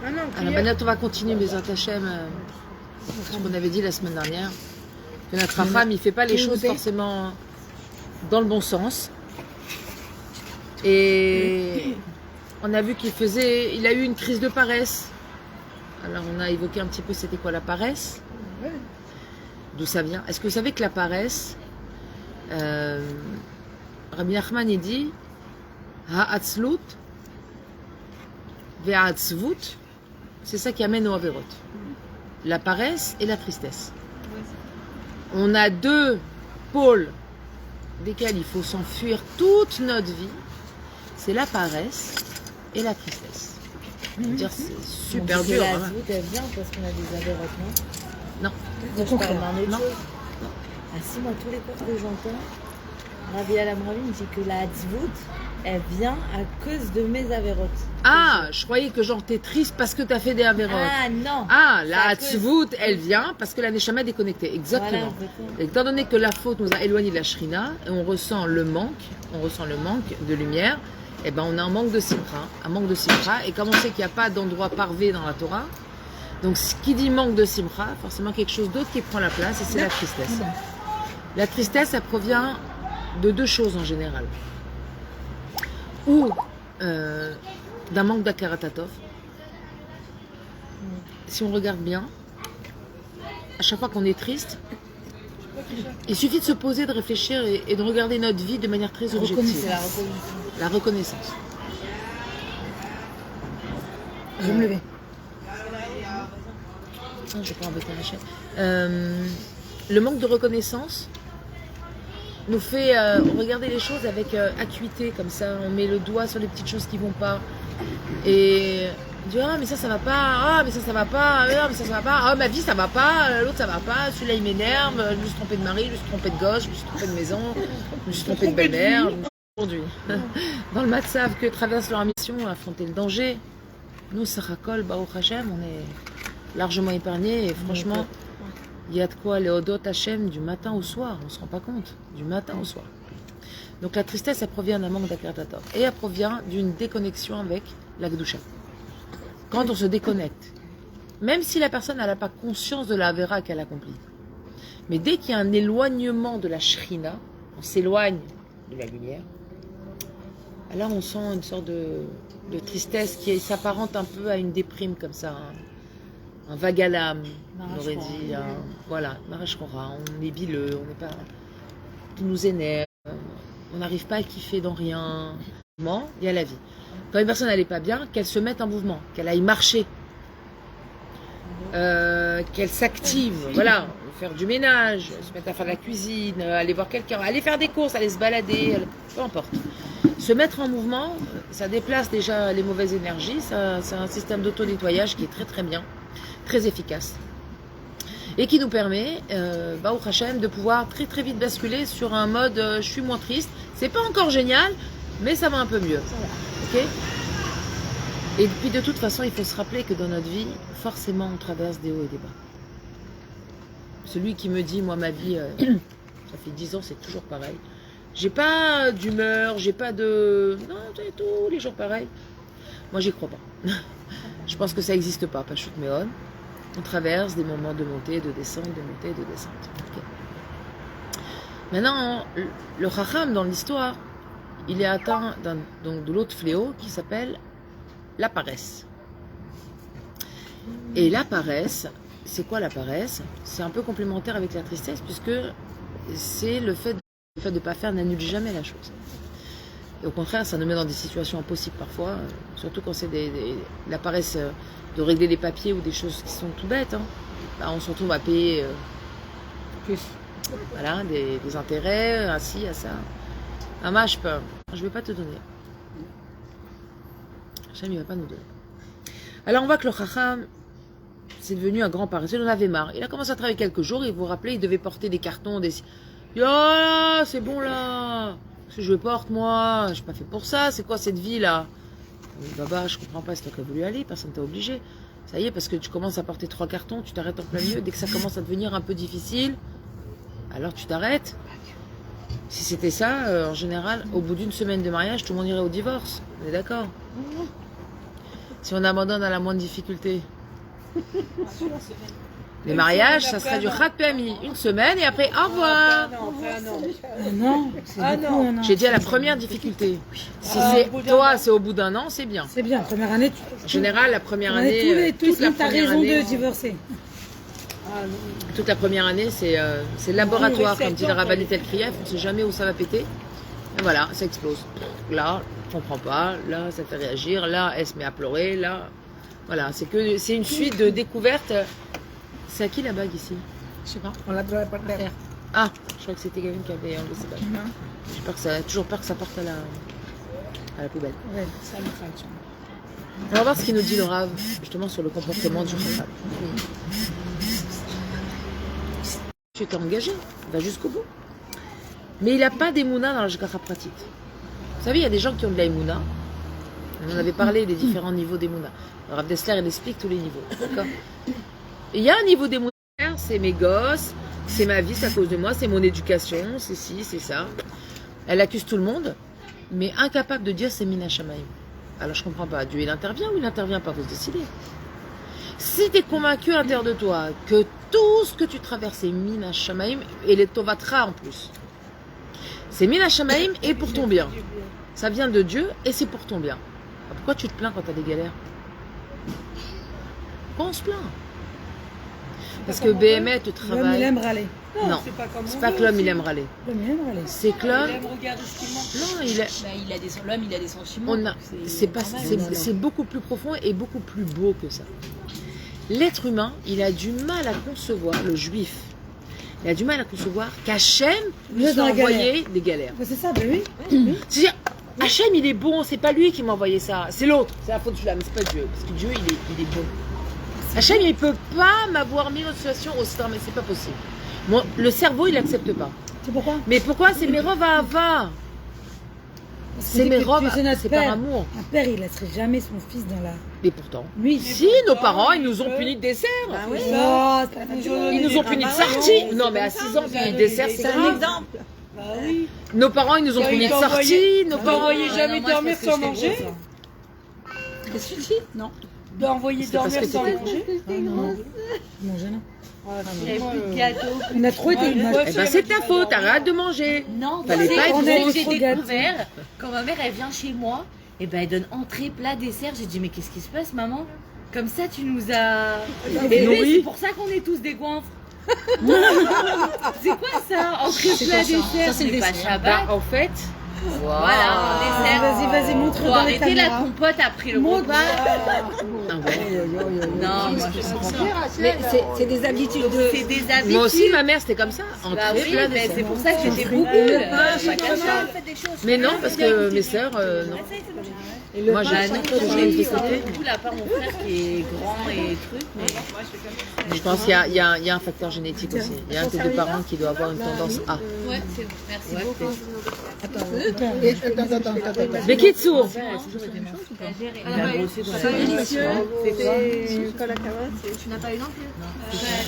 Ah non, Alors maintenant, on va continuer mes Hachem, ce qu'on avait dit la semaine dernière. Que notre Racham, il ne fait pas les choses forcément dans le bon sens. Et on a vu il a eu une crise de paresse. Alors on a évoqué un petit peu c'était quoi la paresse, d'où ça vient. Est-ce que vous savez que la paresse, Rabbi Nachman il dit ha'atzlut ve'atzvut, c'est ça qui amène au averot. La paresse et la tristesse. On a deux pôles desquels il faut s'enfuir toute notre vie. C'est la paresse et la tristesse. Dire c'est super dur. La voûte, elle vient parce qu'on a des avérotes, non? Non. Moi, je parle d'un autre Non. chose. Ah si, moi, tous les cours que j'entends, Rabbi Alamravi me dit que la Hatzvout, elle vient à cause de mes avérotes. Ah, je croyais que genre t'es triste parce que t'as fait des avérotes. Ah non. Ah, la C'est à Hatzvout, elle vient parce que la Neshama est déconnectée. Exactement. Voilà, Étant donné que la faute nous a éloignés de la Shrina, et on ressent le manque de lumière, et ben on a un manque de simcha, et comme on sait qu'il n'y a pas d'endroit parvé dans la Torah, donc ce qui dit manque de simcha, forcément quelque chose d'autre qui prend la place, et c'est la tristesse. La tristesse, elle provient de deux choses en général. Ou d'un manque d'akaratatov. Si on regarde bien, à chaque fois qu'on est triste, il suffit de se poser, de réfléchir et de regarder notre vie de manière très objective. La reconnaissance. Je vais me lever. Non, je vais pas embêter la chaîne. Le manque de reconnaissance nous fait regarder les choses avec acuité, comme ça. On met le doigt sur les petites choses qui vont pas. Et on dit ah mais ça va pas, ah mais ça va pas, ah mais ça va pas, ah ma vie ça va pas, l'autre ça va pas, celui-là il m'énerve, je me suis trompée de mari, je me suis trompée de gosse, je me suis trompée de maison, je me suis trompée de belle-mère, je me suis conduit. Dans le Matzav que traverse leur mission, affronter le danger. Nous, Sarakol, Baruch Hashem, on est largement épargnés et franchement, il y a de quoi les Odot Hashem du matin au soir, on ne se rend pas compte, du matin au soir. Donc la tristesse, elle provient d'un manque d'Akaratatov et elle provient d'une déconnexion avec la Gdusha. Quand on se déconnecte, même si la personne n'a pas conscience de la Avera qu'elle accomplit, mais dès qu'il y a un éloignement de la Shrina, on s'éloigne de la lumière, alors on sent une sorte de tristesse qui s'apparente un peu à une déprime comme ça, un vague à l'âme, on aurait dit, voilà, Marachora, on est bileux, on n'est pas, tout nous énerve, on n'arrive pas à kiffer dans rien. Il y a la vie. Quand une personne n'allait pas bien, qu'elle se mette en mouvement, qu'elle aille marcher, qu'elle s'active, voilà, faire du ménage, se mettre à faire de la cuisine, aller voir quelqu'un, aller faire des courses, aller se balader, peu importe. Se mettre en mouvement, ça déplace déjà les mauvaises énergies, c'est un système d'auto-nettoyage qui est très très bien, très efficace. Et qui nous permet, Baruch Hashem, de pouvoir très très vite basculer sur un mode je suis moins triste, c'est pas encore génial, mais ça va un peu mieux. Ok ? Et puis de toute façon, il faut se rappeler que dans notre vie, forcément, on traverse des hauts et des bas. Celui qui me dit, moi, ma vie, ça fait 10 ans, c'est toujours pareil. J'ai pas d'humeur, j'ai pas de... Non, c'est tous les jours pareil. Moi, j'y crois pas. Je pense que ça n'existe pas, pas shoot méon. On traverse des moments de montée, de descente, de montée, de descente. Okay. Maintenant, le Chacham, dans l'histoire, il est atteint donc de l'autre fléau qui s'appelle la paresse. Et la paresse, c'est quoi la paresse? C'est un peu complémentaire avec la tristesse, puisque c'est le fait de ne pas faire n'annule jamais la chose. Et au contraire, ça nous met dans des situations impossibles parfois, surtout quand c'est la paresse de régler des papiers ou des choses qui sont tout bêtes. Hein. Bah, on se retrouve à payer plus. Voilà, des intérêts, ainsi, à ça. Ah, moi, je ne vais pas te donner. Hachem, il ne va pas nous donner. Alors, on voit que le Chacham, c'est devenu un grand paresseux. Il en avait marre. Il a commencé à travailler quelques jours. Et vous vous rappelez, il devait porter des cartons, des... Oh, c'est bon là. Qu'est-ce que je porte, moi? Je suis pas fait pour ça. C'est quoi cette vie là? Baba, je comprends pas. C'est toi qui as voulu aller. Personne t'a obligé. Ça y est, parce que tu commences à porter 3 cartons, tu t'arrêtes en plein milieu. Dès que ça commence à devenir un peu difficile, alors tu t'arrêtes. Si c'était ça, en général, au bout d'une semaine de mariage, tout le monde irait au divorce. On est d'accord? Si on abandonne à la moindre difficulté. Les mariages, ça serait du Khat Pami. Une semaine et après, au revoir. Non, c'est beaucoup, un an. J'ai dit à la première difficulté. Si c'est toi, c'est au bout d'un an, c'est bien. C'est bien, première année, En général, la première on est année, tous les toute la t'as première raison année, de divorcer. toute la première année, c'est laboratoire, comme dit le rabbin Tel Krief. On ne sait jamais où ça va péter. Et voilà, ça explose. Là, je comprends pas. Là, ça fait réagir. Là, elle se met à pleurer. Là, voilà, c'est une suite de découvertes. C'est à qui la bague ici? Je sais pas, on l'a trouvé par terre. Ah, je crois que c'était quelqu'un qui avait enlevé ses bagues. J'ai toujours peur que ça parte à la poubelle. Ouais, ça me fait. On va voir ce qu'il nous dit le Rav, justement sur le comportement du Rav. Tu t'es engagé, va jusqu'au bout. Mais il n'a pas d'émouna dans la Shgacha Pratit. Vous savez, il y a des gens qui ont de la émouna. On en avait parlé des différents niveaux d'émouna. Le Rav Dessler, il explique tous les niveaux. D'accord. Il y a un niveau d'émouna, c'est mes gosses, c'est ma vie, c'est à cause de moi, c'est mon éducation, c'est ci, c'est ça. Elle accuse tout le monde, mais incapable de dire c'est Mina Shamaim. Alors je comprends pas, Dieu il intervient ou il n'intervient pas, faut se décider. Si tu es convaincu à l'intérieur de toi que tout ce que tu traverses est Mina Shamaim, et les Tovatra en plus, c'est Mina Shamaim et pour ton bien. Ça vient de Dieu et c'est pour ton bien. Alors pourquoi tu te plains quand tu as des galères? Pourquoi on se plaint? Parce que BME te L'homme, il travaille. aime râler. Non, c'est pas que l'homme il aime râler. L'homme, il aime râler. C'est que l'homme. Non, il est. L'homme, il a des sentiments. C'est beaucoup plus profond et beaucoup plus beau que ça. L'être humain, il a du mal à concevoir, le juif, il a du mal à concevoir qu'Hachem lui Juste dans a la galère. envoyé des galères. C'est ça, ben oui. C'est-à-dire, Hachem il est bon, c'est pas lui qui m'a envoyé ça, c'est l'autre, c'est la faute de celui-là, mais c'est pas Dieu, parce que Dieu il est bon. Hachem il peut pas m'avoir mis dans une situation aussi, mais c'est pas possible. Moi, le cerveau il accepte pas. C'est pourquoi? Mais pourquoi? C'est mes rova ava. C'est mes robes, c'est par amour. Un père, il laisserait jamais son fils dans la... Mais pourtant, Lui, si nos parents ils nous ont punis de dessert. Oh, c'est pas la peine de- Ils nous ont punis de sortie. Non, mais à 6 ans, punis de dessert, c'est grave. exemple. Bah oui. Nos parents, ils nous ont punis de sortie. Nos parents. T'envoyais jamais non, moi, dormir c'est parce sans que j'étais manger. Qu'est-ce que tu dis? Non. D'envoyer C'est parce dormir que sans t'étais- manger. Non, non, gênant. Il n'y avait plus de gâteau. On a trop été... Eh ben, c'est ta faute, arrête de manger. Non, Fallait tu sais, pas être quand trop j'ai gâté. découvert, quand ma mère elle vient chez moi, et ben elle donne entrée, plat, dessert. J'ai dit mais qu'est-ce qui se passe maman? Comme ça tu nous as Et élevés, nourris. c'est pour ça qu'on est tous des goinfres. C'est quoi ça? Entrée, plat, dessert, c'est pas Shabbat. Bah, en fait, Voilà, dessert. Vas-y, montre Faut dans les arrêter la caméras. compote après le Montre. repas. ah ouais. Non, moi je comprends pas. Mais c'est des habitudes C'est des habitudes. Moi aussi, ma mère, c'était comme ça. Bah Entrée, oui, plat, mais dessert. c'est pour ça que j'étais fruits. beaucoup. Mais non, parce que mes sœurs, non. Moi, Bah j'ai non, toujours j'ai été du coup là pas mon frère qui est grand et truc, mais Je pense qu'il y a un facteur génétique aussi. Il y a un des deux parents qui doit avoir une tendance à. ouais, c'est merci beaucoup. Attends. Mais qui sourd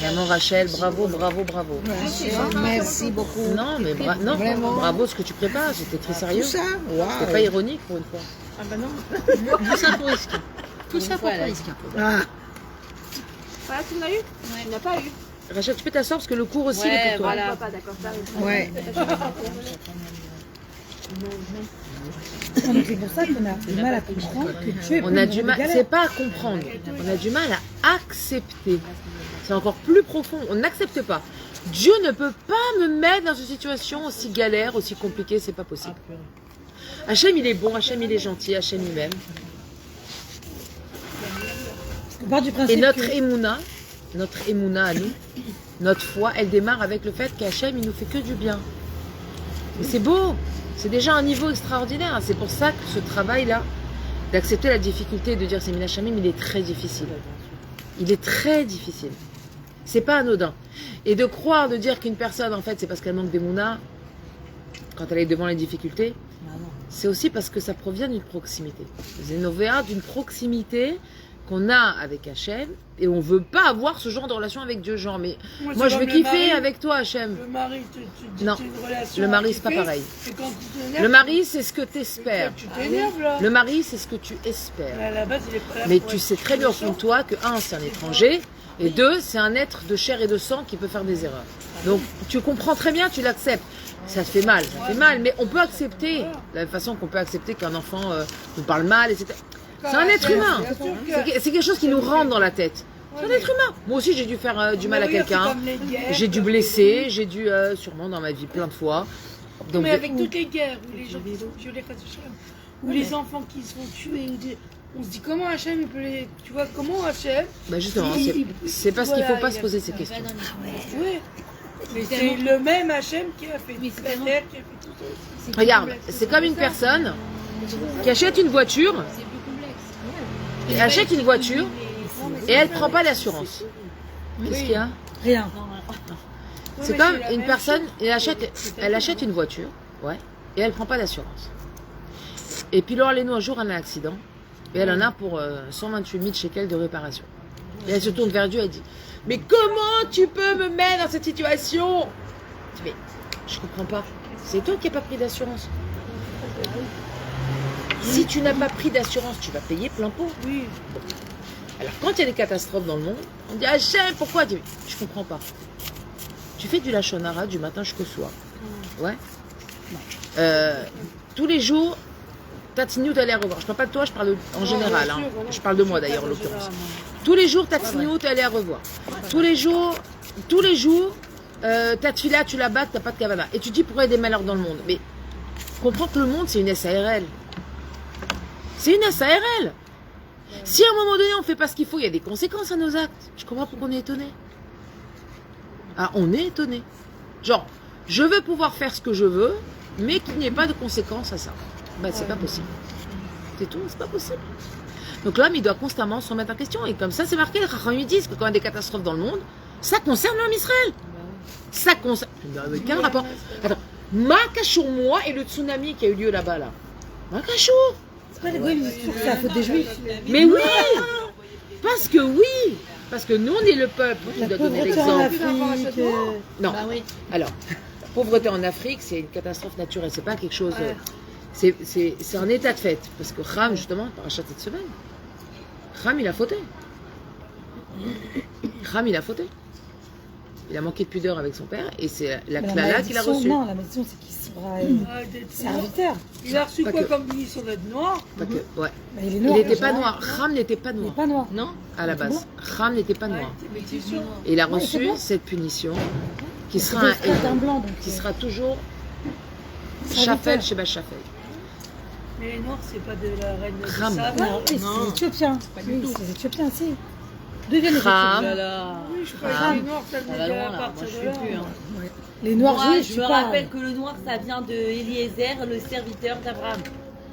Maman Rachel, bravo. Merci beaucoup. Non, mais non, Vraiment. bravo ce que tu prépares, c'était très sérieux. Tout ça, C'était pas ironique pour une fois. Tout ça pour risquer. Tout ça pour risquer. Ah, Tu l'as eu? Tu n'as pas eu. Rachel, tu peux t'asseoir parce que le cours aussi il est Ouais, pour toi. voilà. Pas d'accord, t'as raison. ouais. C'est pour ça qu'on a du mal à comprendre que Dieu est On a du mal, c'est pas à comprendre, on a du mal à accepter. C'est encore plus profond, on n'accepte pas. Dieu ne peut pas me mettre dans une situation aussi galère, aussi compliquée, c'est pas possible. Hachem il est bon, Hachem il est gentil, Hachem il m'aime. On part du Et principe notre que... émouna à nous, notre foi, elle démarre avec le fait qu'Hachem il nous fait que du bien. Mais c'est beau, c'est déjà un niveau extraordinaire. C'est pour ça que ce travail-là, d'accepter la difficulté et de dire c'est Mina Shamim, il est très difficile. Il est très difficile. C'est pas anodin. Et de croire, de dire qu'une personne, en fait, c'est parce qu'elle manque d'émouna, quand elle est devant les difficultés, c'est aussi parce que ça provient d'une proximité. Zénovéa, d'une proximité qu'on a avec Hachem et on veut pas avoir ce genre de relation avec Dieu. Genre, mais moi je c'est vais comme le kiffer mari. avec toi, Hachem. Le mari, tu Non. une relation Le mari, à c'est pas kiffer, pareil. et quand tu t'énerves, Le mari, c'est ce que tu espères. tu t'énerves là. Le mari, c'est ce que tu espères. À la base, il est pas là Mais pour tu être sais très bien au fond de toi que, un, c'est un étranger, et deux, c'est un être de chair et de sang qui peut faire des erreurs. Donc, tu comprends très bien, tu l'acceptes. Ça te fait mal, mais on peut accepter, de la même façon qu'on peut accepter qu'un enfant nous parle mal, etc. C'est un être humain. C'est quelque chose qui nous rentre dans la tête. C'est un être humain. Moi aussi, j'ai dû faire du mal à quelqu'un. J'ai dû blesser, j'ai dû, sûrement dans ma vie, plein de fois. Donc, Mais avec toutes les guerres, où les gens qui sont violés, ou les enfants qui se font tuer, on se dit comment Hachem il peut les. Tu vois, comment Hachem. bah justement, c'est parce qu'il ne faut pas se poser ces questions. Ouais. Mais c'est le même Hachem qui a fait la terre, qui a fait tout ça. Regarde, c'est comme une personne qui achète une voiture, et achète une voiture, et elle ne prend pas l'assurance. Qu'est-ce qu'il y a? Rien. C'est comme une personne, elle achète une voiture, ouais, et elle ne prend pas d'assurance. Et puis là, un jour, elle a un accident, et elle en a pour 128 000 shekels de réparation. Et elle se tourne vers Dieu et elle dit, mais comment tu peux me mettre dans cette situation? Je dis, mais je comprends pas. C'est toi qui n'as pas pris d'assurance. Si tu n'as pas pris d'assurance, tu vas payer plein pot. Oui. Alors quand il y a des catastrophes dans le monde, on dit Hachem, pourquoi? Je dis, je comprends pas. Tu fais du lachonara du matin jusqu'au soir. Ouais. Tous les jours, Tatsignout allait à revoir. Je parle pas de toi, je parle en général. Hein. Je parle de moi d'ailleurs en l'occurrence. Tous les jours, Tatsignout allait à revoir. Tous les jours, ta tefila, tu la bats, t'as pas de kavana. Et tu dis pourquoi il y a des malheurs dans le monde. Mais comprends que le monde, c'est une SARL. C'est une SARL. Si à un moment donné, on fait pas ce qu'il faut, il y a des conséquences à nos actes. Je comprends pourquoi on est étonné. Ah, on est étonné. Genre, je veux pouvoir faire ce que je veux, mais qu'il n'y ait pas de conséquences à ça. Ben, c'est pas possible. C'est tout, c'est pas possible. Donc l'homme, il doit constamment se remettre en question. Et comme ça, c'est marqué, les Chachamim, ils disent que quand il y a des catastrophes dans le monde, ça concerne l'homme Israël. Ça concerne... Quel rapport? Attends, Makachou, moi, et le tsunami qui a eu lieu là-bas, là. Makachou. C'est pas les goïms, c'est la faute des juifs. Mais oui. Parce que oui. Parce que nous, on est le peuple qui La doit donner pauvreté en l'exemple. Afrique. Non. Bah oui. Alors, la pauvreté en Afrique, c'est une catastrophe naturelle. C'est pas quelque chose... C'est un état de fait. Parce que Ram, justement, parachat cette semaine, Ram, il a fauté. Ram, il a fauté. Il a manqué de pudeur avec son père et c'est la clala qu'il a reçue. Non, la malédiction, c'est qu'il sera serviteur. Il a reçu Pas quoi que- comme punition d'être noir? Pas que- ouais. Mais il est Il noir. n'était pas déjà. noir. Ram n'était pas Il noir n'est pas noir. Non? à la base. Ram n'était pas noir. Ouais, c'est métissant. Et il a Ouais, c'est reçu bon. cette punition qui C'est sera le frère d'un blanc. Donc, qui sera toujours serviteur. Shafel chez Bachafel. Mais les noirs, c'est pas de la reine de Ram. Saba. Non, oui, c'est éthiopien. Oui, c'est éthiopien, si. D'où viennent les Ram. Éthiopiens? Là. Oui, je crois Ram. que les noirs, ça Ça venait va de loin la là, moi partir je de sais là. plus. Hein. Les noirs Moi, juifs, je tu me parles. rappelle que le noir, ça vient de Eliezer, le serviteur d'Abraham.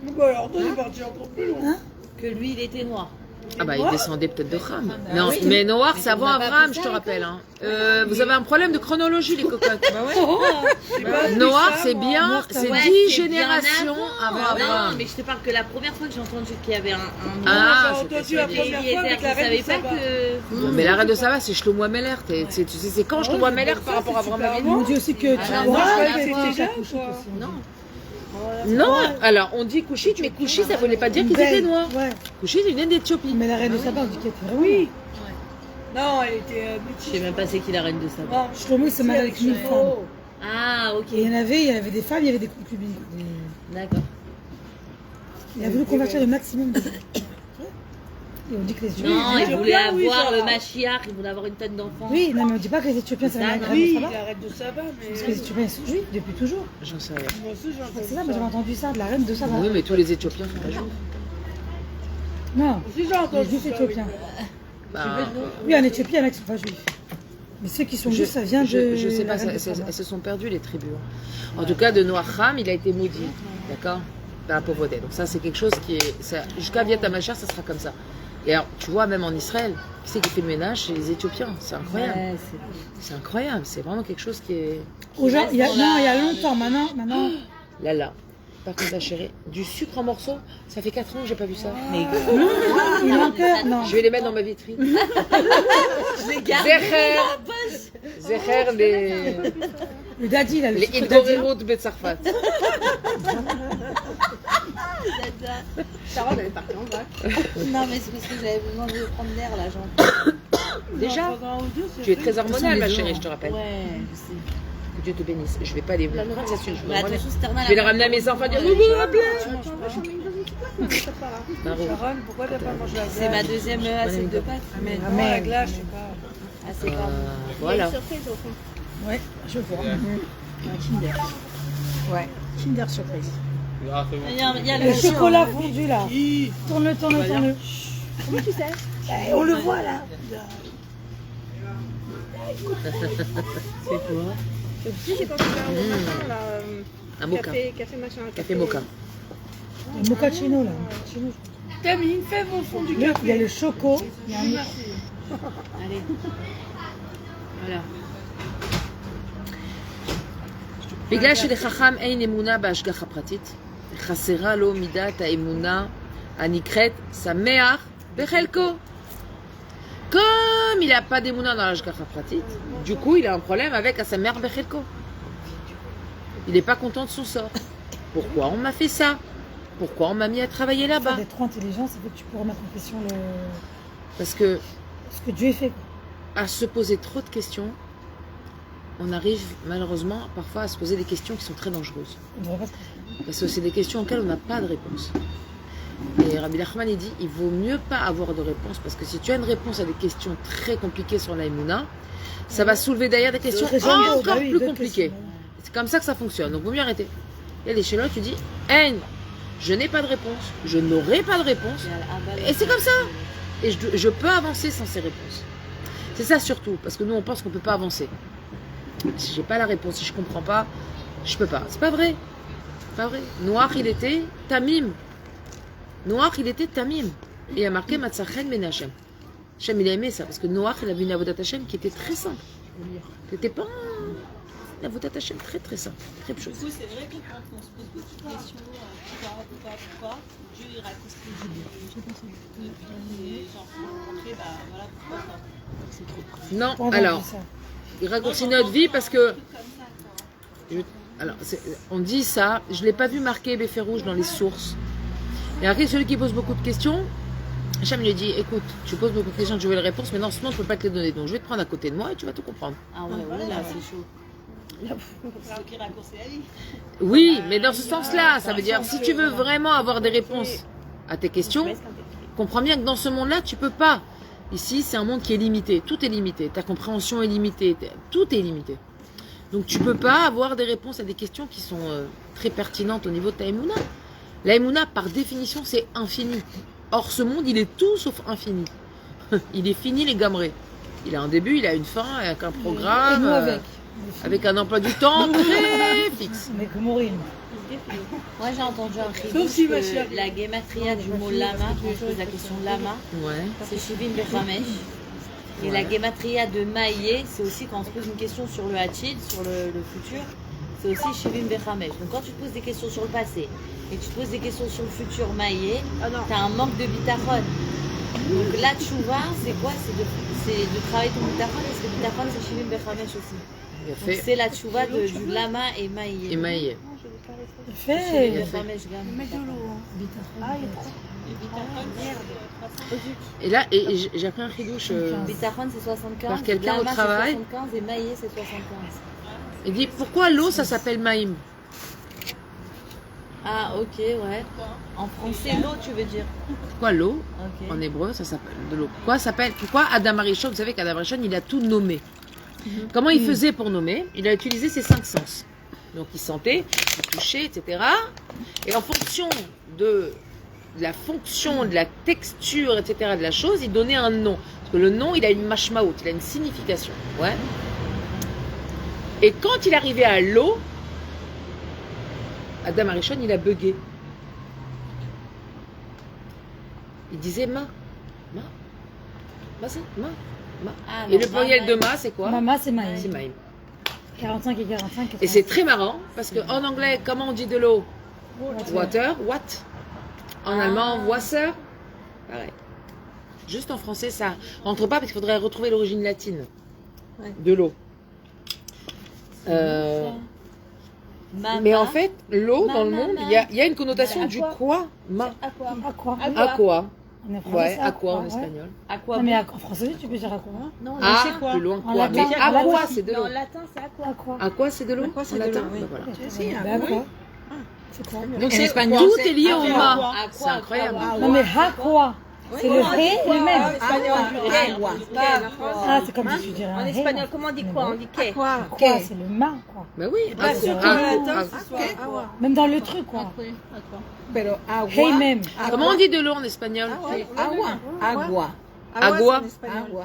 Bon, alors, toi, il est parti encore plus loin. Que lui, il était noir. Ah bah il descendait peut-être de Ram. bah Non, oui. mais noir, Mais c'est avant on n'a pas Abraham, appris je ça te à rappelle. Hein. Vous avez un problème de chronologie, les cocottes. Bah ouais. J'ai pas appris Noir, ça, c'est moi. bien, Noir, c'est Ouais, 10 c'est bien générations avant Non, Abraham. mais je te parle que la première fois que j'ai entendu qu'il y avait un Ah, Moi, j'ai c'était entendu la ça. première fois Eliezer avec qui la reine savait de pas Saba. que... Mais la reine de Saba, c'est Shlomo Ameler. Tu sais, c'est quand Shlomo Ameler par rapport à Abraham Avinu? On dit aussi que tu Ah, vois, non, que je croyais tu que vois, c'était la là, couchite quoi. aussi, on dit. Non, alors on dit Couchite, mais Couchite, ça voulait pas dire qu'ils Belle, étaient noirs. Ouais. Couchite, ils viennent d'Éthiopie. Mais la reine de Saba, on dit qu'elle était vraiment. Oui. Non, elle était Je sais métisse. même pas c'est qui la reine de ça. Non, Shlomo, il se marie avec 1000 femmes. Ah, ok. Et il y avait des femmes, il y avait des concubines. D'accord. Il a voulu convertir le maximum de gens. Et on dit que les Éthiopiens. Non, il oui, voulait oui, avoir ça le va. Machiach, il voulait avoir une tonne d'enfants. Oui, non, mais on dit pas que les Éthiopiens, c'est la Ça, reine de Oui, Saba. la reine de Saba, Parce que les mais. Éthiopiens, ils sont juifs depuis toujours. J'en sais rien. Moi aussi, j'ai entendu C'est ça, moi j'avais ça. entendu ça, de la reine de Saba. Oui, mais tous les Éthiopiens sont pas juifs. Non, Si, j'ai les entendu juifs ça, oui. éthiopiens. Bah, Oui, en Éthiopie, il y en a qui sont pas juifs. Mais ceux qui sont je, juifs, ça vient de. je sais pas, la reine de Saba. elles se sont perdues les tribus. En tout cas, de Noachram, il a été maudit. D'accord? Par la pauvreté. Donc ça, c'est quelque chose qui est... Jusqu'à Viet Hamashar, ça sera comme ça. Et alors, tu vois, même en Israël, qui c'est qui fait le ménage? C'est les Éthiopiens. C'est incroyable. Ouais, C'est incroyable. C'est vraiment quelque chose qui est... Au genre, il y a, non, il y a longtemps, maintenant. Là, là. Par contre, la chérie, du sucre en morceaux, ça fait 4 ans que j'ai pas vu ça. Mais Il a encore. Non. Je vais les mettre dans ma vitrine. je les garde Zecher, les Le daddy, là, le sucre daddy. Idgorero de Betsarfat. Sarah, elle est partie en vac. Non, mais c'est parce que j'avais besoin de prendre l'air là, genre. Déjà, Pendant un ou deux, c'est tu es fait. très hormonale, ma chérie, je te rappelle. Ouais, je sais. Que Dieu te bénisse. Je vais pas les prendre ça sur Mais attention, Sterna, Je vais les ramener à mes enfants et dire vous vous rappelez. Sharon, pourquoi t'as pas mangé la glace? C'est ma deuxième assiette de pâtes. Mais Ah, non, la merde. glace, je sais pas. Assez grave. Voilà. Ouais, je vois. Kinder. Ouais, Kinder surprise. Il y a Le chocolat fondu, là. Tourne-le, tourne-le, tourne-le. Comment tu sais? Eh, on le voit, là. C'est quoi Tu sais, c'est quand tu vas au machin, là. Un mocha. Café machin. Café mocha. Le mochaccino, là. Mochaccino. T'as mis une fève au fond du Il y a café. le choco. Il y a un... Allez. Voilà. בגלל שלחכם אין אמונה בהשגחה פרטית, חסרה לו מידת האמונה הנקראת שמח בחלקו. Comme il n'a pas d'émouna dans l'ashgacha pratique, du coup il a un problème avec Asamer Bechelko. Il n'est pas content de son sort. Pourquoi on m'a fait ça? Pourquoi on m'a mis à travailler là-bas? D'être trop intelligent, ça fait que tu peux remettre en question Parce que ce que Dieu fait. à se poser trop de questions, on arrive malheureusement parfois à se poser des questions qui sont très dangereuses. On devrait pas se poser. Parce que c'est des questions auxquelles on n'a pas de réponse. Et Rabbi Nachman il dit, il vaut mieux pas avoir de réponse, parce que si tu as une réponse à des questions très compliquées sur la Emouna, ça va soulever derrière des questions encore plus compliquées. C'est comme ça que ça fonctionne, donc il vaut mieux arrêter. Et les chez l'autre, tu dis, hey, je n'ai pas de réponse, je n'aurai pas de réponse, et c'est comme ça. Et je peux avancer sans ces réponses. C'est ça surtout, parce que nous on pense qu'on ne peut pas avancer. Si j'ai pas la réponse, si je comprends pas, je peux pas. C'est pas vrai. Pas vrai. Noach il était Tamim. Noach il était Tamim. Et il a marqué Matzachen Ben Hashem. Hashem il a aimé ça, parce que Noach il a vu une avodat Hashem qui était très simple. C'était pas une avodat Hashem très très simple, très chose. Du coup, c'est vrai que quand on se pose beaucoup de questions, pourquoi, Dieu il raccourcit les idées. Et genre, après, bah voilà, pourquoi pas. Non, Pas entendu alors, ça. il raccourcit notre vie parce que. Alors, on dit ça, je ne l'ai pas vu marqué Beffet rouge dans les sources. Et après, celui qui pose beaucoup de questions, Hacham lui dit, écoute, tu poses beaucoup de questions, tu veux les réponses, mais non, sinon je ne peux pas te les donner. Donc je vais te prendre à côté de moi et tu vas tout comprendre. Ah ouais, ouais, là, c'est chaud. C'est ce qui raccourcit la vie. Oui, mais dans ce sens-là, ça veut dire, si tu veux vraiment avoir des réponses à tes questions, comprends bien que dans ce monde-là, tu peux pas. Ici, c'est un monde qui est limité, tout est limité, ta compréhension est limitée, tout est limité. Donc tu peux pas avoir des réponses à des questions qui sont très pertinentes au niveau de ta Emouna. La Emouna, par définition, c'est infini. Or, ce monde, il est tout sauf infini. Il est fini, les gamrés. Il a un début, il a une fin, avec un programme, Et nous avec. avec un emploi du temps très fixe. Avec Mourine. Moi j'ai entendu un cri Sauf si ma chérie. que la guématria du mot lama, quand je pose la question lama, Ouais. c'est Shivim Bechamesh. Et la guématria de Maïe, c'est aussi quand on se pose une question sur le Hachid, sur le futur, c'est aussi Shivim Bechamesh. Donc quand tu te poses des questions sur le passé et tu te poses des questions sur le futur Maïe, tu as un manque de bitachon. Donc la tchouva, c'est quoi? C'est de travailler ton bitachon, parce que bitachon c'est Shivim Bechamesh aussi. Il a Donc fait c'est la tchouva du lama et Maïe. Emaille. Fais. Shivim Bechamesh, gam. Mettre de l'eau. Ah, il est trop. Et là, j'ai appris un chidouche. Bitachon c'est 75, Par quelqu'un au Lama, travail. c'est 75 et Maïe c'est 75. Il dit pourquoi l'eau ça s'appelle Maïm? Ah ok, ouais. En français, l'eau tu veux dire? Pourquoi l'eau? Ok. En hébreu, ça s'appelle de l'eau. Pourquoi Adam Arishon, vous savez qu'Adam Arishon, il a tout nommé. Comment il faisait pour nommer? Il a utilisé ses 5 sens. Donc il sentait, il touchait, etc. Et en fonction de la fonction, de la texture, etc. de la chose, il donnait un nom. Parce que le nom, il a une mashmaout, il a une signification. Ouais. Et quand il arrivait à l'eau, Adam Arishon, il a bugué. Il disait ma. Ah, Et non, le pluriel de Maï. ma, c'est quoi? Mama, c'est Maï. C'est maïm. 45 et 45. Et c'est très marrant, parce qu'en anglais, comment on dit de l'eau? Water, what? En allemand, Wasser. Pareil. Juste en français, ça rentre pas parce qu'il faudrait retrouver l'origine latine de l'eau. Mais en fait, l'eau dans le monde, il y a une connotation du quoi? Aqua. Aqua. Aqua. En français, Ouais, c'est aqua en ouais. espagnol. Aqua. Non, mais en français, tu peux dire aqua. Non, Ah, c'est quoi? plus loin, En quoi. latin, Mais en aqua, latin. c'est de l'eau. En latin, c'est aqua. Aqua. Aqua, c'est de l'eau? Aqua, c'est En de latin? l'eau, oui. Bah, voilà. Si, Ben, aqua. C'est quoi? Donc En c'est espagnol, tout c'est est lié au aqua. mât. Aqua, C'est incroyable. Non, mais aqua. C'est le ré le même. Agua. Ah, c'est comme si tu dirais un En ré. espagnol, comment on dit quoi? On dit que. Aqua, c'est le mât, quoi. Bah oui. Bah, aqua. surtout en latin, Aqua. ce soit agua. Même dans le truc, quoi. Pero agua. Hey, même. Comment on dit de l'eau en espagnol? Agua. Agua. Agua. Agua.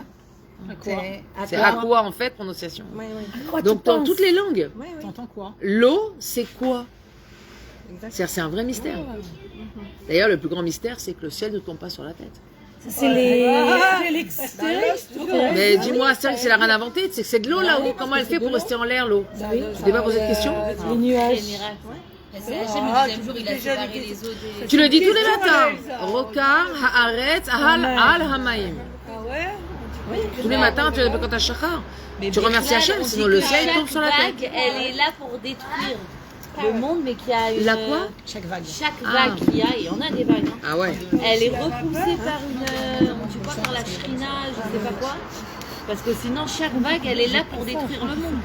C'est aqua en fait, prononciation. Oui, oui. Aqua, tu Donc dans penses. toutes les langues, Oui, oui. T'entends quoi? l'eau, c'est quoi? Exact. C'est un vrai mystère. D'ailleurs, le plus grand mystère, c'est que le ciel ne tombe pas sur la tête. C'est l'extérieur. Mais dis-moi, c'est la rien inventé, c'est que c'est de l'eau là-haut. Comment elle fait pour rester en l'air l'eau? Tu t'es pas posé de question? Les nuages. C'est Hachem, le deuxième jour, il a séparé les eaux des... Tu le dis tous les matins. Rokar, haaretz, ahal, al, hamaim. Tous les matins, tu quand t'as shachar. Tu remercies Hachem, sinon le ciel tombe sur la tête. Chaque vague, elle est là pour détruire le monde, mais qu'il y a une... La quoi? Chaque vague. Chaque vague qu'il y a, et on a des vagues, hein. Ah ouais. Elle est repoussée par une... tu vois, par la shrina, je sais pas quoi. Parce que sinon, chaque vague, elle est là pour détruire le monde.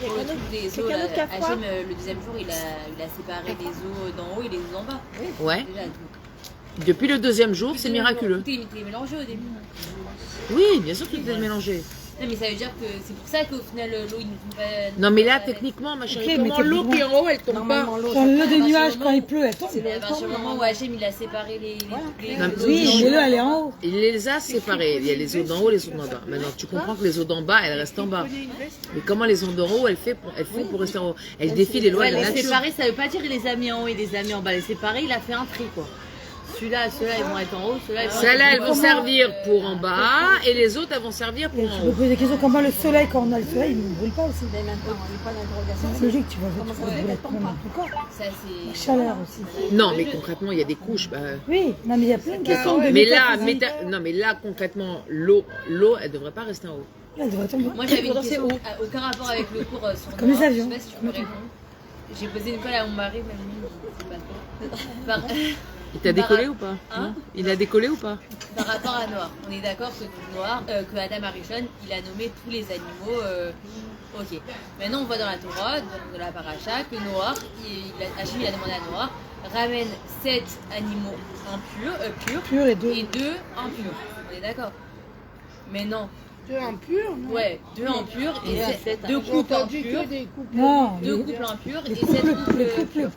Pour le truc des eaux, là, d'autre qui a froid Hachem, le deuxième jour, il a séparé les eaux d'en haut et les eaux d'en bas. Ouais. Déjà, donc, Depuis le deuxième jour, c'est miraculeux. tout est mélangé au début. Oui, bien sûr que tout est mélangé. Non, mais ça veut dire que c'est pour ça qu'au final, l'eau, il ne tombe pas. Non mais là, techniquement, ma chérie, Ok, mais comment l'eau qui est en haut, elle tombe pas? Quand l'eau des nuages, quand il pleut, elle tombe. C'est à partir du moment où Hachem, il a séparé les Non, l'eau Oui, du- mais l'eau, elle est en haut. Il les a séparés. Il y a les eaux d'en haut et les eaux d'en bas. Maintenant, tu comprends que les eaux d'en bas, elles restent en bas. Mais comment les eaux d'en haut, elles font pour rester en haut? Elles défient les lois Ouais, de la les nature. séparer, ça veut pas dire les a mis en haut et les a mis en bas. Les séparer, il a fait un tri, quoi. Ceux-là, ils vont être en haut, ceux-là, ils vont Celles-là, elles être en vont bas. servir pour en bas et les autres, elles vont servir pour Tu en peux haut. poser des questions. Comment le soleil, quand on a le soleil, il ne brûle pas aussi. Mais maintenant, on n'est pas d'interrogation. C'est logique, tu vas brûler quand même un peu corps. Ça, La c'est. chaleur aussi. Non, mais concrètement, il y a des couches. Bah, Oui, non, mais il y a plein de questions. d'accord. de Mais là, métaphysique. non, mais là, concrètement, l'eau, elle devrait pas rester en haut. Elle devrait tomber. Moi, j'avais une question, aucun rapport avec le cours sur Comme les Noah, avions. Je sais pas si tu peux répondre. J'ai posé une colle à mon mari, même lui, il sait pas trop. Il t'a décollé ou pas? Hein? Il a décollé ou pas? Par rapport à Noah, on est d'accord que que Adam Arishon, il a nommé tous les animaux. Ok. Maintenant, on voit dans la Torah, dans la paracha, que Noah, Hachem, il a demandé à Noah, ramène 7 animaux purs Pur et deux. et 2 impurs. On est d'accord? Mais non. Deux impurs, non? Ouais, 2 impurs et sept 2 J'ai couples entendu que impurs. des couples. Non, 2 les couples impurs et 7 couples couples purs.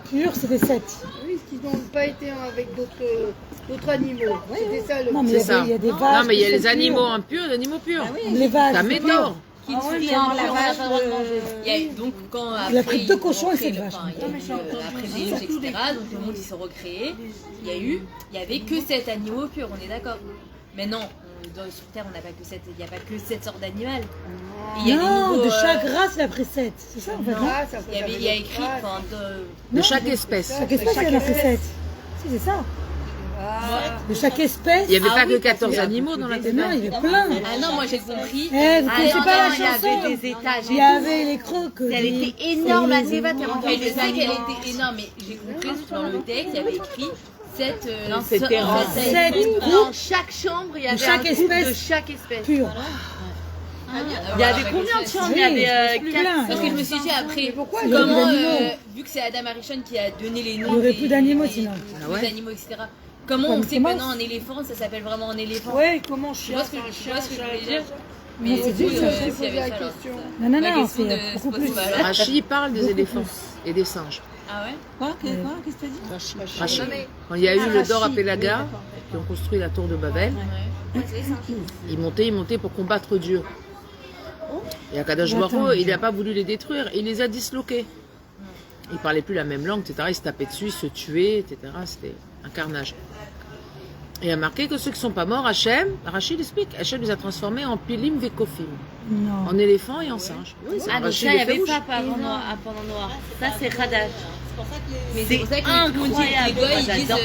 purs, c'était 7. Oui, parce qu'ils n'ont pas été avec d'autres animaux. C'était ça le Non, mais C'est ça. il y a des vaches. Non, mais il y a qui les sont animaux pures. impurs et les animaux purs. Les vaches. T'as c'est mis pur. tort. Qui Ah ouais, tuent genre un la peu, on vache n'a pas le droit de manger. de- Il y a, donc quand Il a après, pris 2 ils cochons ont et recréé 7 le vaches. pain, il y a eu, après des déluge, etc. Donc le monde ils se recréé. Il y avait que 7 animaux purs, on est d'accord. Mais non, sur Terre on n'a pas que 7, il n'y a pas que 7 sortes d'animaux. Il y a des Non, nouveaux, de chaque race, il a pris 7. C'est ça, en fait, non? Ah, ça peut il y a écrit enfin, De chaque espèce. Chaque espèce, il y en a fait 7. Si, c'est ça. De chaque espèce. Il n'y avait Ah pas oui, que 14 animaux dans la Non, Terre. il y avait plein. Ah non, moi j'ai compris. Eh, vous connaissez Ah, pas la non, il y avait chanson? des étages. Il y avait les crocodiles. Elle était énorme, la Séva, t'es rentrée Je sais qu'elle était énorme, mais j'ai compris dans le texte, il y avait écrit 7. Non, c'était en Sept Dans chaque chambre, il y avait chaque un couple espèce. de chaque espèce. Pur. Il y avait combien de chambres? Il y Oui, avait plus 4. plein. Parce que je me suis dit après, il y aurait comment, plus d'animaux? vu que c'est Adam Arishon qui a donné les noms Il y aurait des- plus d'animaux, des- sinon. des Ah ouais. animaux, etc. Comment Comme on sait c'est mince. maintenant un éléphant, ça s'appelle vraiment un éléphant? Ouais, comment Tu chien, vois ce que c'est un tu vois ce que je voulais dire? Non, Mais c'est du coup, dur, ça. s'il y Poser avait la ça, alors, question. ça. Non, non, La non, question c'est de beaucoup se poser, plus. voilà. Rachid parle des éléphants et des singes. Ah ouais? Quoi? Qu'est-ce que tu as dit? Rachid. Quand il y a eu le Dor à Pélaga, qui ont construit la tour de Babel, Ouais. ils montaient pour combattre Dieu. Et Akadosh Baruch Hu, il n'a pas voulu les détruire, il les a disloqués. Ils ne parlaient plus la même langue, etc. Ils se tapaient dessus, ils se tuaient, etc. C'était un carnage. Et il y a marqué que ceux qui ne sont pas morts, Hachem, Rachid explique, Hachem les a transformés en pilim vekofim, Non. en éléphants et en singes. Ah, donc ça, il n'y avait pas pendant Noir. Ça, c'est Khadash. Mais C'est c'est pour ça que les incroyable. les gars, ils disent J'adore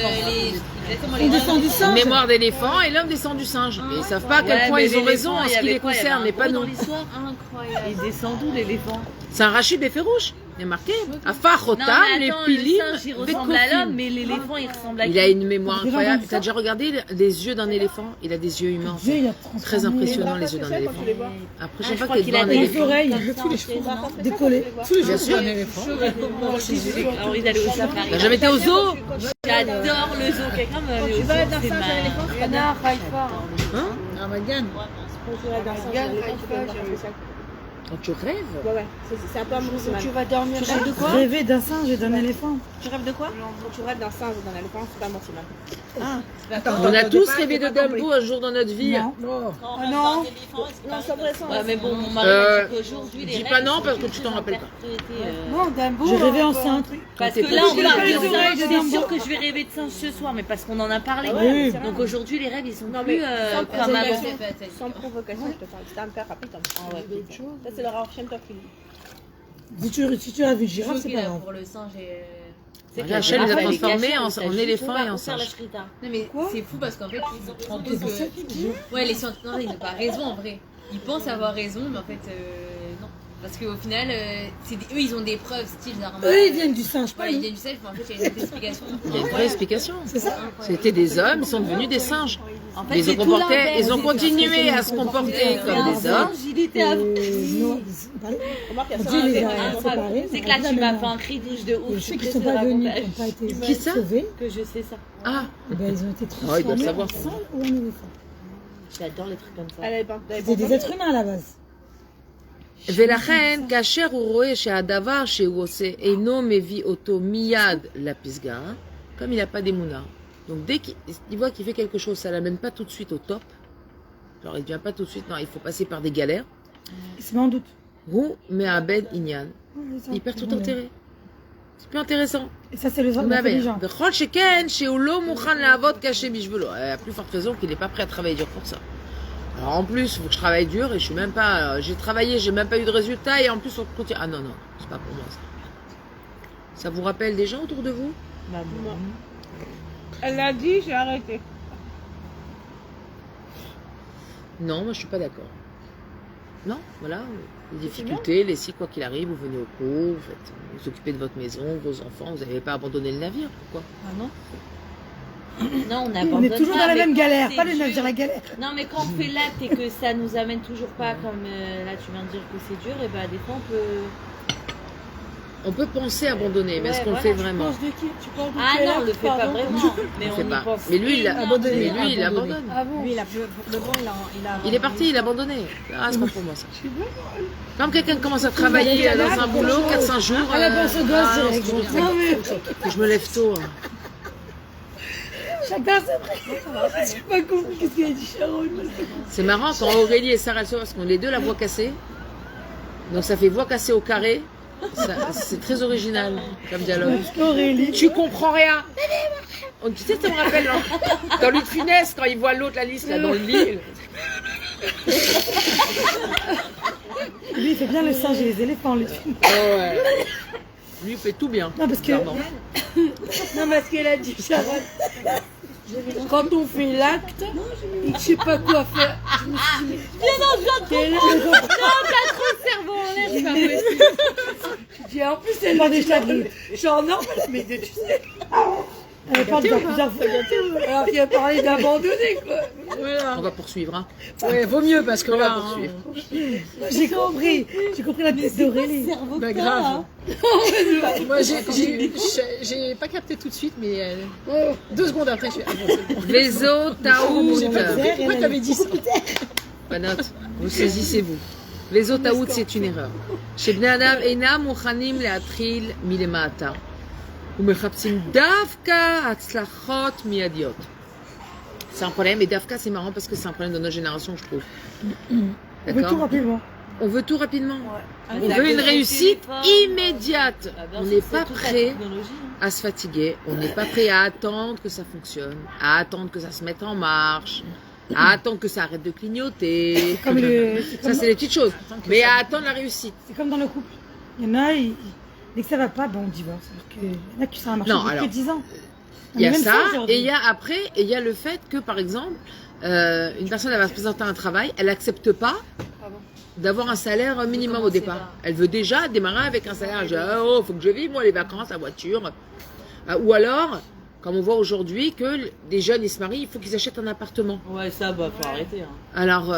exactement On les descend du Une singe. mémoire d'éléphant et l'homme descend du singe. Mais ils ne savent pas à quel Ouais, point mais ils ont raison l'éléphant, en il y ce qui avait les quoi, il y avait concerne, un mais pas gros nous. dans l'histoire. incroyables. Il descend d'où l'éléphant? C'est un Rachid Beférouche. Il y a marqué Non, Afachotam, mais les attends, le pilim, singe, il ressemble à l'homme, vekofim. mais l'éléphant, il ressemble à qui? Il a une mémoire Déjà incroyable. vu Tu as ça déjà regardé les yeux d'un éléphant? Il a des yeux humains. Dieu, il a transformé. Très impressionnant les yeux d'un éléphant. tu les vois. La prochaine Je fois crois qu'il qu'il est a devant un des éléphant. oreilles, comme tous ça, les en cheveux fait, non. décollés. Tous les Bien jours, sûr. un éléphant. J'ai envie d'aller au safari. T'as jamais été au zoo? J'adore le zoo. Quelqu'un me Quand met tu au vas zoo, dans c'est un ma... éléphant, tu vas Il y en a à Haïfa. Ah, Madiane. Quand tu vas dans un éléphant, tu vas voir un spécial. Quand tu rêves. Ouais, c'est un peu un musulman. Tu vas dormir Tu rêves de quoi? Rêver d'un singe et d'un éléphant. Tu rêves de quoi? Quand tu rêves d'un singe ou d'un éléphant, c'est pas un musulman. On a tous rêvé de Dumbo un jour dans notre vie. Non. Non. Non, c'est vrai, ça. Ouais, mais bon, mon mari Euh, m'a dit qu'aujourd'hui, les dis rêves, pas non, ils sont parce que plus tu t'en rappelles pas. interprétés, Non, Dumbo. J'ai rêvé hein, enceinte. Parce T'es que pas là, on obligé parle de de les oreilles de singe, Dumbo. c'est sûr que je vais rêver de singe ce soir, mais parce qu'on en a parlé. Ah ouais, Oui. c'est Donc vrai. aujourd'hui, les rêves, ils sont Non, plus mais sans comme avant. provocation. Sans provocation, je te parle. C'est un père rapide. Ah ouais, putain. Ça, c'est le Rav Shem Tov qui dit. Si tu as vu une girafe, c'est Choquée, pas là, grave. pour le singe et... C'est que Rachel les a Raphaël est transformés caché, en il s'agit éléphant pour et en faire la singe. shrita. Non mais c'est fou parce qu'en fait, ils se rendent C'est compte pour ça que... qu'il dit. Ouais, les scientifiques, non, ils n'ont pas raison en vrai. Ils pensent avoir raison, mais en fait, non. Parce qu'au final, eux, ils ont des preuves, style genre... Eux, ils viennent du singe, pas Ouais, ils nous. viennent du self, mais en fait, il y a une autre explication. Il y a une vraie explication. C'est ça. C'était des hommes, ils sont devenus des singes. En Mais ils ont continué à se comporter comme des hommes. Il était à... Noah, Remarque, il y a Dieu les ça. a séparés. C'est que là, tu m'as fait un cri douche de Et ouf. ceux qui ne sont pas venus, qui n'ont pas été Qui ça sauvés, Que je sais ça. Ah, eh ben, ils ont été Ah, ils doivent transformés en savoir. singe ou en éléphant. J'adore les trucs comme ça. Elle C'était des êtres humains à la base. ולכן, כאשר הוא רואה שהדבר שהוא עושה אינו מביא אותו מיד לפסגה, comme il n'a pas d'émouna, donc dès qu'il voit qu'il fait quelque chose, ça ne l'amène pas tout de suite au top, genre il ne vient pas tout de suite, non, il faut passer par des galères, Il se met en doute. הוא מאבד עניין, il perd tout intérêt. C'est plus intéressant. Et ça, c'est le הוא מאבד. intelligent. וכל שכן שהוא לא מוכן לעבוד קשה בשבילו, il y a plus forte raison qu'il n'est pas prêt à travailler dur pour ça. Alors en plus, il faut que je travaille dur et je suis même pas. J'ai travaillé, j'ai même pas eu de résultat et en plus on continue. Ah non, non, c'est pas pour moi ça. Ça vous rappelle des gens autour de vous? Elle l'a dit, j'ai arrêté. Non, moi je suis pas d'accord. Non, voilà, les difficultés, les si, quoi qu'il arrive, vous venez au cours, vous occupez de votre maison, vos enfants, vous n'avez pas abandonné le navire, pourquoi? Ah non? Non, on On abandonne est toujours pas, dans la mais même quand galère, c'est pas le dur- navire, la galère. Non, mais quand on fait l'acte et que ça nous amène toujours pas comme là tu viens de dire que c'est dur, et ben des fois on peut. On peut penser abandonner, mais est-ce Ouais, qu'on voilà, le fait vraiment? de qui? Tu parles de Ah quel non, on acte, le fait pas pardon vraiment. Mais On on fait y pas. pense. Mais lui, il énormément. abandonne. Ah bon? Lui, il a le bon, il a. Il est parti, il a abandonné. Ah, c'est pas pour moi ça. Comme quelqu'un commence à travailler dans un boulot, 400 jours. À la pense au gosse, direct. c'est Non, mais que je me lève tôt. hein. chacun c'est vrai. J'ai pas compris qu'est-ce qu'il a dit, Sharon. C'est marrant quand Aurélie et Sarah elles sont parce qu'on les deux la voix cassée. Donc ça fait voix cassée au carré. C'est très original comme dialogue. Aurélie. Tu comprends rien. Tu sais, ça me rappelle dans Luc Funès quand il voit l'autre la liste là dans le lit. Lui, il fait bien le singe et les éléphants, lui. Oh, ouais. Lui il fait tout bien. Non, parce que. clairement. Non, parce qu'elle a dit, Sharon. Quand on fait l'acte, et que je sais pas quoi faire, je me suis dit, quel est le Cerveau en l'air, c'est pas possible. J'ai dit, en plus, elle Pas m'a des dit, chagris. genre normal, mais tu sais, Elle parle déjà plusieurs fois. alors qu'il a parlé d'abandonner, quoi. On va poursuivre. Hein. Ouais, vaut mieux parce que On va là, poursuivre. J'ai compris. J'ai compris la tête d'Aurélie. bah, grave. Moi, j'ai pas capté tout de suite, mais 2 secondes après, je fais. Ah, bon, c'est bon. Vezo Taout. Pourquoi t'avais dit ça? Banot, vous saisissez-vous. Vezo Taout, c'est une erreur. Chez Bnei Adam, Eina Mouchanim Leatril Milemata. ומחפשים דווקא הצלחות מיידיות. C'est un problème, et Dafka c'est marrant parce que c'est un problème de notre génération, je trouve. On veut tout D'accord? rapidement. On veut tout rapidement. Ah, On la veut une question réussite téléphone, immédiate. Ah, bien On sûr, n'est c'est pas toute la prêt technologie, hein. à se fatiguer. On n'est pas prêt à attendre que ça fonctionne, à attendre que ça se mette en marche, à attendre que ça arrête de clignoter. Comme Ça, c'est les petites choses. Mais à attendre la réussite. c'est comme dans le couple. Il y en a, dès que ça va pas, ben on divorce. Alors qu'il y en a qui ça a marché Non, depuis alors, 10 ans. Il y a Même ça, aujourd'hui. et il y a après, et il y a le fait que, par exemple, une personne elle va se présenter à un travail, elle n'accepte pas d'avoir un salaire minimum au départ. Elle veut déjà démarrer avec un salaire. Elle dit, oh, faut que je vive, moi, les vacances, la voiture. Ou alors, comme on voit aujourd'hui, que des jeunes, ils se marient, il faut qu'ils achètent un appartement. Ouais, ça, bah, faut arrêter. Hein. Alors,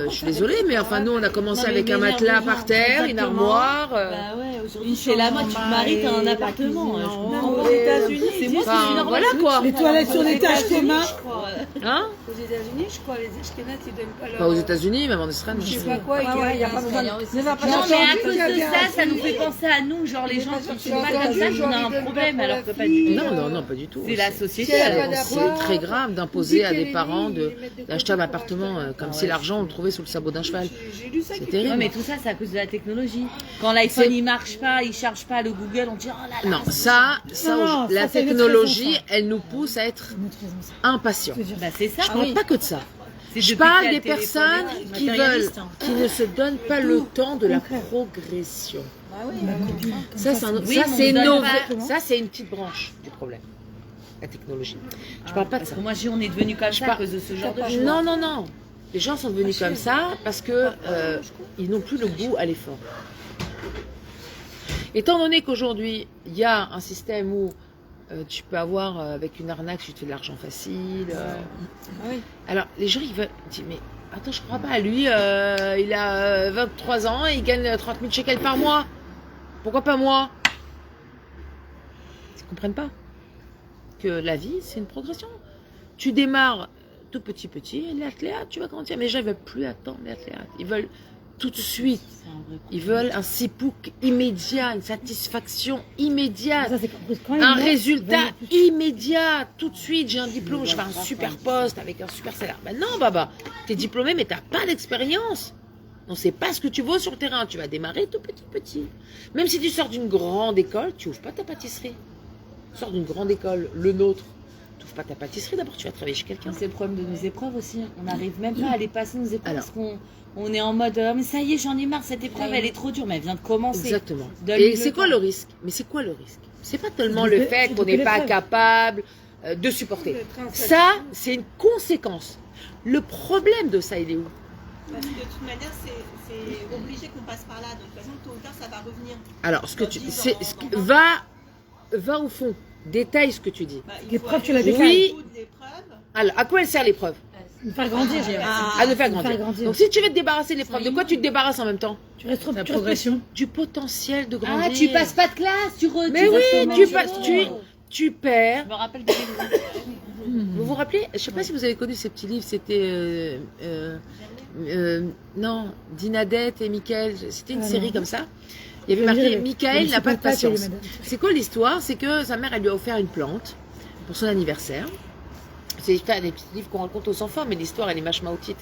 je suis désolée, mais enfin, nous, on a commencé Non, mais avec un m'énerve matelas les par gens, terre, une exactement. armoire. Bah ouais, aujourd'hui, chez la mode, tu te maries, t'as un appartement. Je comprends Aux pas. États-Unis, C'est moi qui Enfin, suis normale. voilà quoi. Les toilettes sur l'étage commun. Hein? Aux États-Unis, je crois, les Ashkénazes, ils donnent pas leur. Pas aux États-Unis, même en Israël. Je sais pas quoi, il n'y a pas besoin de. Non, Ne va pas Non, chercher mais à un cause truc à de bien ça, ça nous assis. fait penser à nous, genre les gens qui chercher sont pas un comme ça, truc, on a ils un donnent problème, pas pour alors la que pas fille. du tout. Non, pas du tout. C'est la société. Si elle a alors. pas C'est d'avoir, très grave on d'imposer dit à que des les parents filles, de ils mettent de d'acheter un côté appartement pour acheter comme Ah si ouais, l'argent on le trouvait sous le sabot d'un cheval. J'ai lu ça. C'est qui- terrible. Ouais, mais tout ça, c'est à cause de la technologie. Quand l'iPhone C'est- il marche pas, il charge pas le Google, on dit oh là là. Non, c'est ça, Non, la ça, c'est une autre technologie, raison, ça. elle nous pousse à être C'est une autre raison, ça. impatients. Je te jure. Bah, c'est ça. Je parle pas que de ça. C'est Je depuis parle qu'il y a des le téléphone personnes électrique, qui veulent, matérialiste, hein. qui ne se donnent pas le temps de la progression. Ma copine, comme Ça, c'est un- Oui, ça, mais c'est on donne nos- pas- ça, c'est une petite branche du problème. La technologie. Je parle pas de Parce ça. que moi, on est devenu comme ça à parle- cause de ce genre de choses. Non, non, non. Les gens sont devenus comme ça parce que ils n'ont plus le goût à l'effort. Étant donné qu'aujourd'hui, il y a un système où tu peux avoir avec une arnaque, tu te fais de l'argent facile. Alors, les gens, ils veulent. Ils disent, mais attends, je crois pas. Lui, il a 23 ans et il gagne 30 000 shekels par mois. Pourquoi pas moi? Ils ne comprennent pas que la vie, c'est une progression. Tu démarres tout petit, léat, tu vas grandir. Mais les gens, ils veulent plus attendre léat. Ils veulent tout de suite. C'est un vrai Ils veulent un sipouk immédiat, une satisfaction immédiate. Ça, c'est quand Un ils meurent, résultat ils veulent- immédiat, tout de suite, j'ai un diplôme, je fais un super poste avec un super salaire. Ben non, Baba, t'es diplômé, mais t'as pas d'expérience. On sait pas ce que tu vaux sur le terrain. Tu vas démarrer tout petit. Même si tu sors d'une grande école, tu ouvres pas ta pâtisserie. Tu sors d'une grande école, le nôtre, tu ouvres pas ta pâtisserie, d'abord tu vas travailler chez quelqu'un. C'est le problème de nos épreuves aussi. On n'arrive même pas à les passer nos épreuves Alors. parce qu'on est en mode mais ça y est, j'en ai marre, cette épreuve elle est trop dure, mais elle vient de commencer. Exactement. Donne-lui Et le c'est quoi temps. le risque? Mais c'est quoi le risque? C'est pas tellement C'est le de- fait c'est qu'on de n'est pas l'épreuve. capable de supporter. Le train, Ça, c'est une conséquence. Le problème de ça, il est où? Parce que de toute manière, c'est obligé qu'on passe par là. Donc, de toute façon, tôt ou tard, ça va revenir. Alors, ce que Dans tu, 10 c'est, ans, ce dans que- 20 ans. va au fond, détaille ce que tu dis. Bah, il L'épreuve, faut tu la aller décales. Oui. au bout de l'épreuve. Alors, à quoi elle sert l'épreuve? Me faire grandir. À nous faire grandir. grandir. Donc, si tu veux te débarrasser de l'épreuve, de quoi tu te débarrasses en même temps? Tu restes La tu progression. Du potentiel de grandir. Ah, tu passes pas de classe, tu re. Mais tu oui, restes au tu même passes, niveau. tu perds. Je me rappelle de Vous vous rappelez? Je sais pas si vous avez connu ces petits livres. C'était non, Dinadette et Michael. C'était une Ah, série non. comme ça. Il y avait marqué Michael n'a pas de patience. Madame. C'est quoi l'histoire? C'est que sa mère, elle lui a offert une plante pour son anniversaire. C'est des petits livres qu'on raconte aux enfants, mais l'histoire, elle est machmaotite.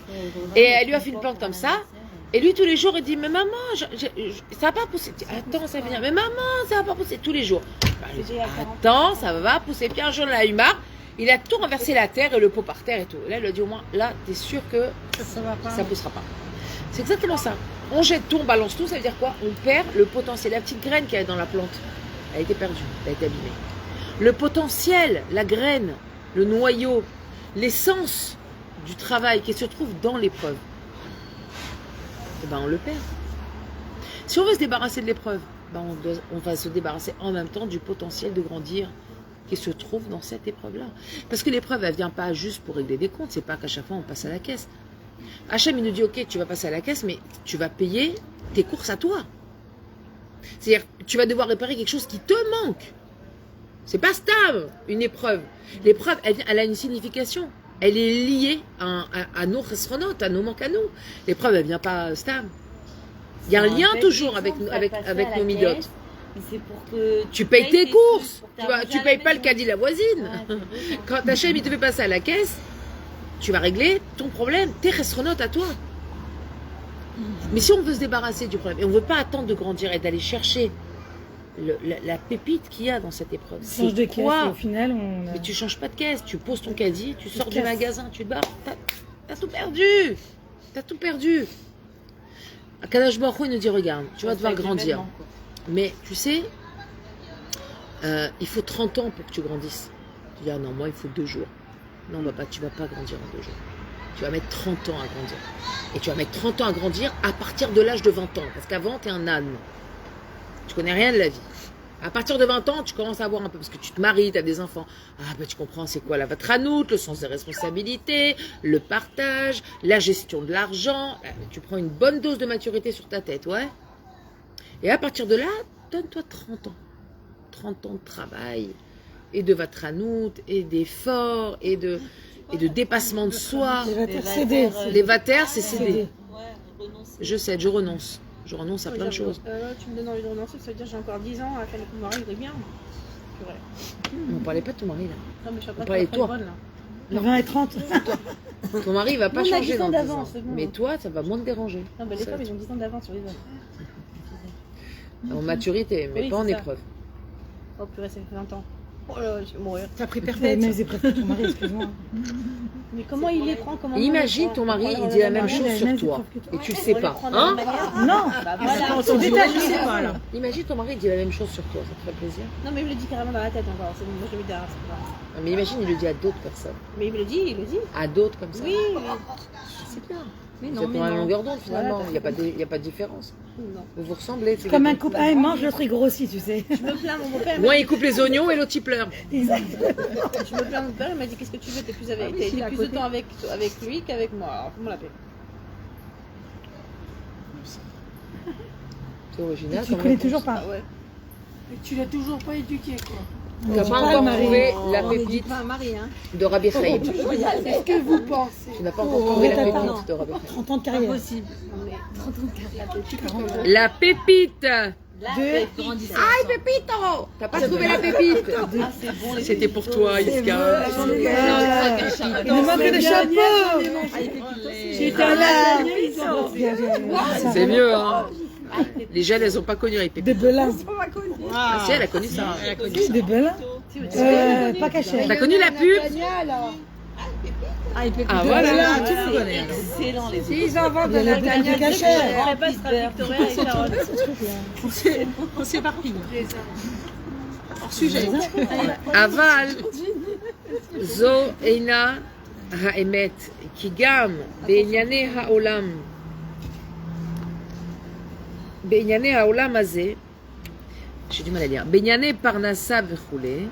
Et elle lui a fait une plante comme ça. Et lui, tous les jours, il dit, mais maman, ça va pas pousser. Attends, ça va venir. Mais maman, ça va pas pousser. Tous les jours. Bah, elle dit, attends, ça va pousser. Puis un jour, il a eu marre. Il a tout renversé la terre et le pot par terre et tout. Et là, il lui a dit, au moins, là, t'es sûr que ça poussera pas. C'est exactement ça. On jette tout, on balance tout, ça veut dire quoi? On perd le potentiel. La petite graine qu'il y avait dans la plante, elle a été perdue, elle a été abîmée. Le potentiel, la graine, le noyau, l'essence du travail qui se trouve dans l'épreuve, eh ben on le perd. Si on veut se débarrasser de l'épreuve, ben on va se débarrasser en même temps du potentiel de grandir qui se trouve dans cette épreuve-là. Parce que l'épreuve, elle ne vient pas juste pour régler des comptes, c'est pas qu'à chaque fois on passe à la caisse. Hachem, il nous dit, ok, tu vas passer à la caisse, mais tu vas payer tes courses à toi. C'est-à-dire, tu vas devoir réparer quelque chose qui te manque. C'est pas stable, une épreuve. L'épreuve, elle a une signification. Elle est liée à nos restronautes, à nos manques à nous. L'épreuve, elle vient pas stable. Il y a un lien toujours avec nos midotes. C'est pour que Tu payes tes courses. pour t'arranger Tu à la payes pas le maison. caddie de la voisine. Ouais, Quand Hachem, il te fait passer à la caisse, tu vas régler ton problème, tes restronautes à toi. Mais si on veut se débarrasser du problème, et on ne veut pas attendre de grandir et d'aller chercher la pépite qu'il y a dans cette épreuve. On change de caisse et quoi au final, on a... Mais tu changes pas de caisse, tu poses ton caddie, tu sors du casse. magasin, tu te barres, t'as tout perdu. T'as tout perdu. Akadosh Baruch Hu, il nous dit, regarde, tu vas devoir grandir. Mais tu sais, il faut 30 ans pour que tu grandisses. Tu dis, ah non, moi, il faut 2 jours. Non, tu vas pas grandir en 2 jours. Tu vas mettre 30 ans à grandir. Et tu vas mettre 30 ans à grandir à partir de l'âge de 20 ans. Parce qu'avant, tu es un âne. Tu connais rien de la vie. À partir de 20 ans, tu commences à voir un peu, parce que tu te maries, tu as des enfants. Ah, ben tu comprends, c'est quoi la vatranoute, le sens des responsabilités, le partage, la gestion de l'argent. Tu prends une bonne dose de maturité sur ta tête, ouais. Et à partir de là, donne-toi 30 ans. 30 ans de travail, et de vatranoute, et d'effort, et de dépassement de soi. Les vatères cédées. Les vatères, c'est cédé. Cédé. Ouais, renoncer. Je sais, je renonce. Je renonce à plein de choses. Tu me donnes envie de renoncer, ça veut dire que j'ai encore 10 ans à faire les coups de mari, il est bien. Purée. On parlait pas de ton mari, là. Non, mais je suis en train On de parlait de faire toi. une bonne, là. 20 et 30. Ton mari, il va pas Non, on a changer 10 ans dans 10 ans. d'avance, c'est bon. Mais toi, ça va moins te déranger. Non, mais les femmes, ils ont 10 ans d'avance sur les hommes. En maturité, mais Oui, pas en c'est ça. épreuve. Oh purée, ça fait 20 ans. Oh là, je vais mourir. T'as pris Les perpète. mêmes épreuves que ton mari, excuse-moi. Mais comment il les prend comment Imagine ton mari, il dit la même chose sur toi. Et tu le sais pas. Hein? Non. Bah voilà. Ton détail, je sais pas là. Imagine ton mari dit la même chose sur toi, ça te ferait plaisir. Non, mais il me le dit carrément dans la tête encore. C'est bon, moi je le mets derrière, c'est pas grave. Ah, mais imagine, il le dit à d'autres personnes. Mais il me le dit, il le dit. À d'autres comme ça. Oui, oui. C'est bien. Mais Vous non, êtes mais dans la non. longueur d'onde finalement. Voilà, Il n'y a pas de différence. Non. Vous vous ressemblez. c'est Comme un les- couple, un il mange, l'autre il grossit, tu sais. Je me plains, mon père. Moi, il coupe les oignons et l'autre, il pleure. Exact. Je me plains, mon père, il m'a dit qu'est-ce que tu veux, t'es plus, avec, t'es plus de temps avec lui qu'avec moi. Alors, comment l'appeler? C'est original. Tu comme connais réponse. toujours pas. Ah ouais. Et tu l'as toujours pas éduqué, quoi. Tu n'as J'ai pas pas le encore mari. trouvé la On pépite éduque pas un mari, hein. de Rabbi Chaim. C'est ce que vous pensez. Tu n'as pas encore trouvé la t'as pépite pas. de Rabbi Chaim. 30 ans de carrière. Impossible. On est La pépite. De... Grandissant. Aïe, Pépito. T'as pas trouvé la pépite. Ah, c'est bon, les C'était pour toi, Iska. Il nous manque des chapeaux. J'étais à la ils ont Viens, viens, viens. C'est mieux, hein. Les jeunes, elles ont pas connu les pépites. Des belins. Ah, si, elle a connu ça. Elle a connu ça. Des belins. Pas caché. T'as connu la pub? Ah, voilà. Tout le monde connaît. Excellent, les autres. Ils en vendent Il y a la boutique cachée. On ferait pas ce Victoria et Carole. On s'éparpille. Hors sujet. Aval. Zo eina ha'emet. Ki gam be'enyane ha'olam. Be'enyane ha'olam hazeh. J'ai du mal à lire. Be'enyane parnasa v'choulé.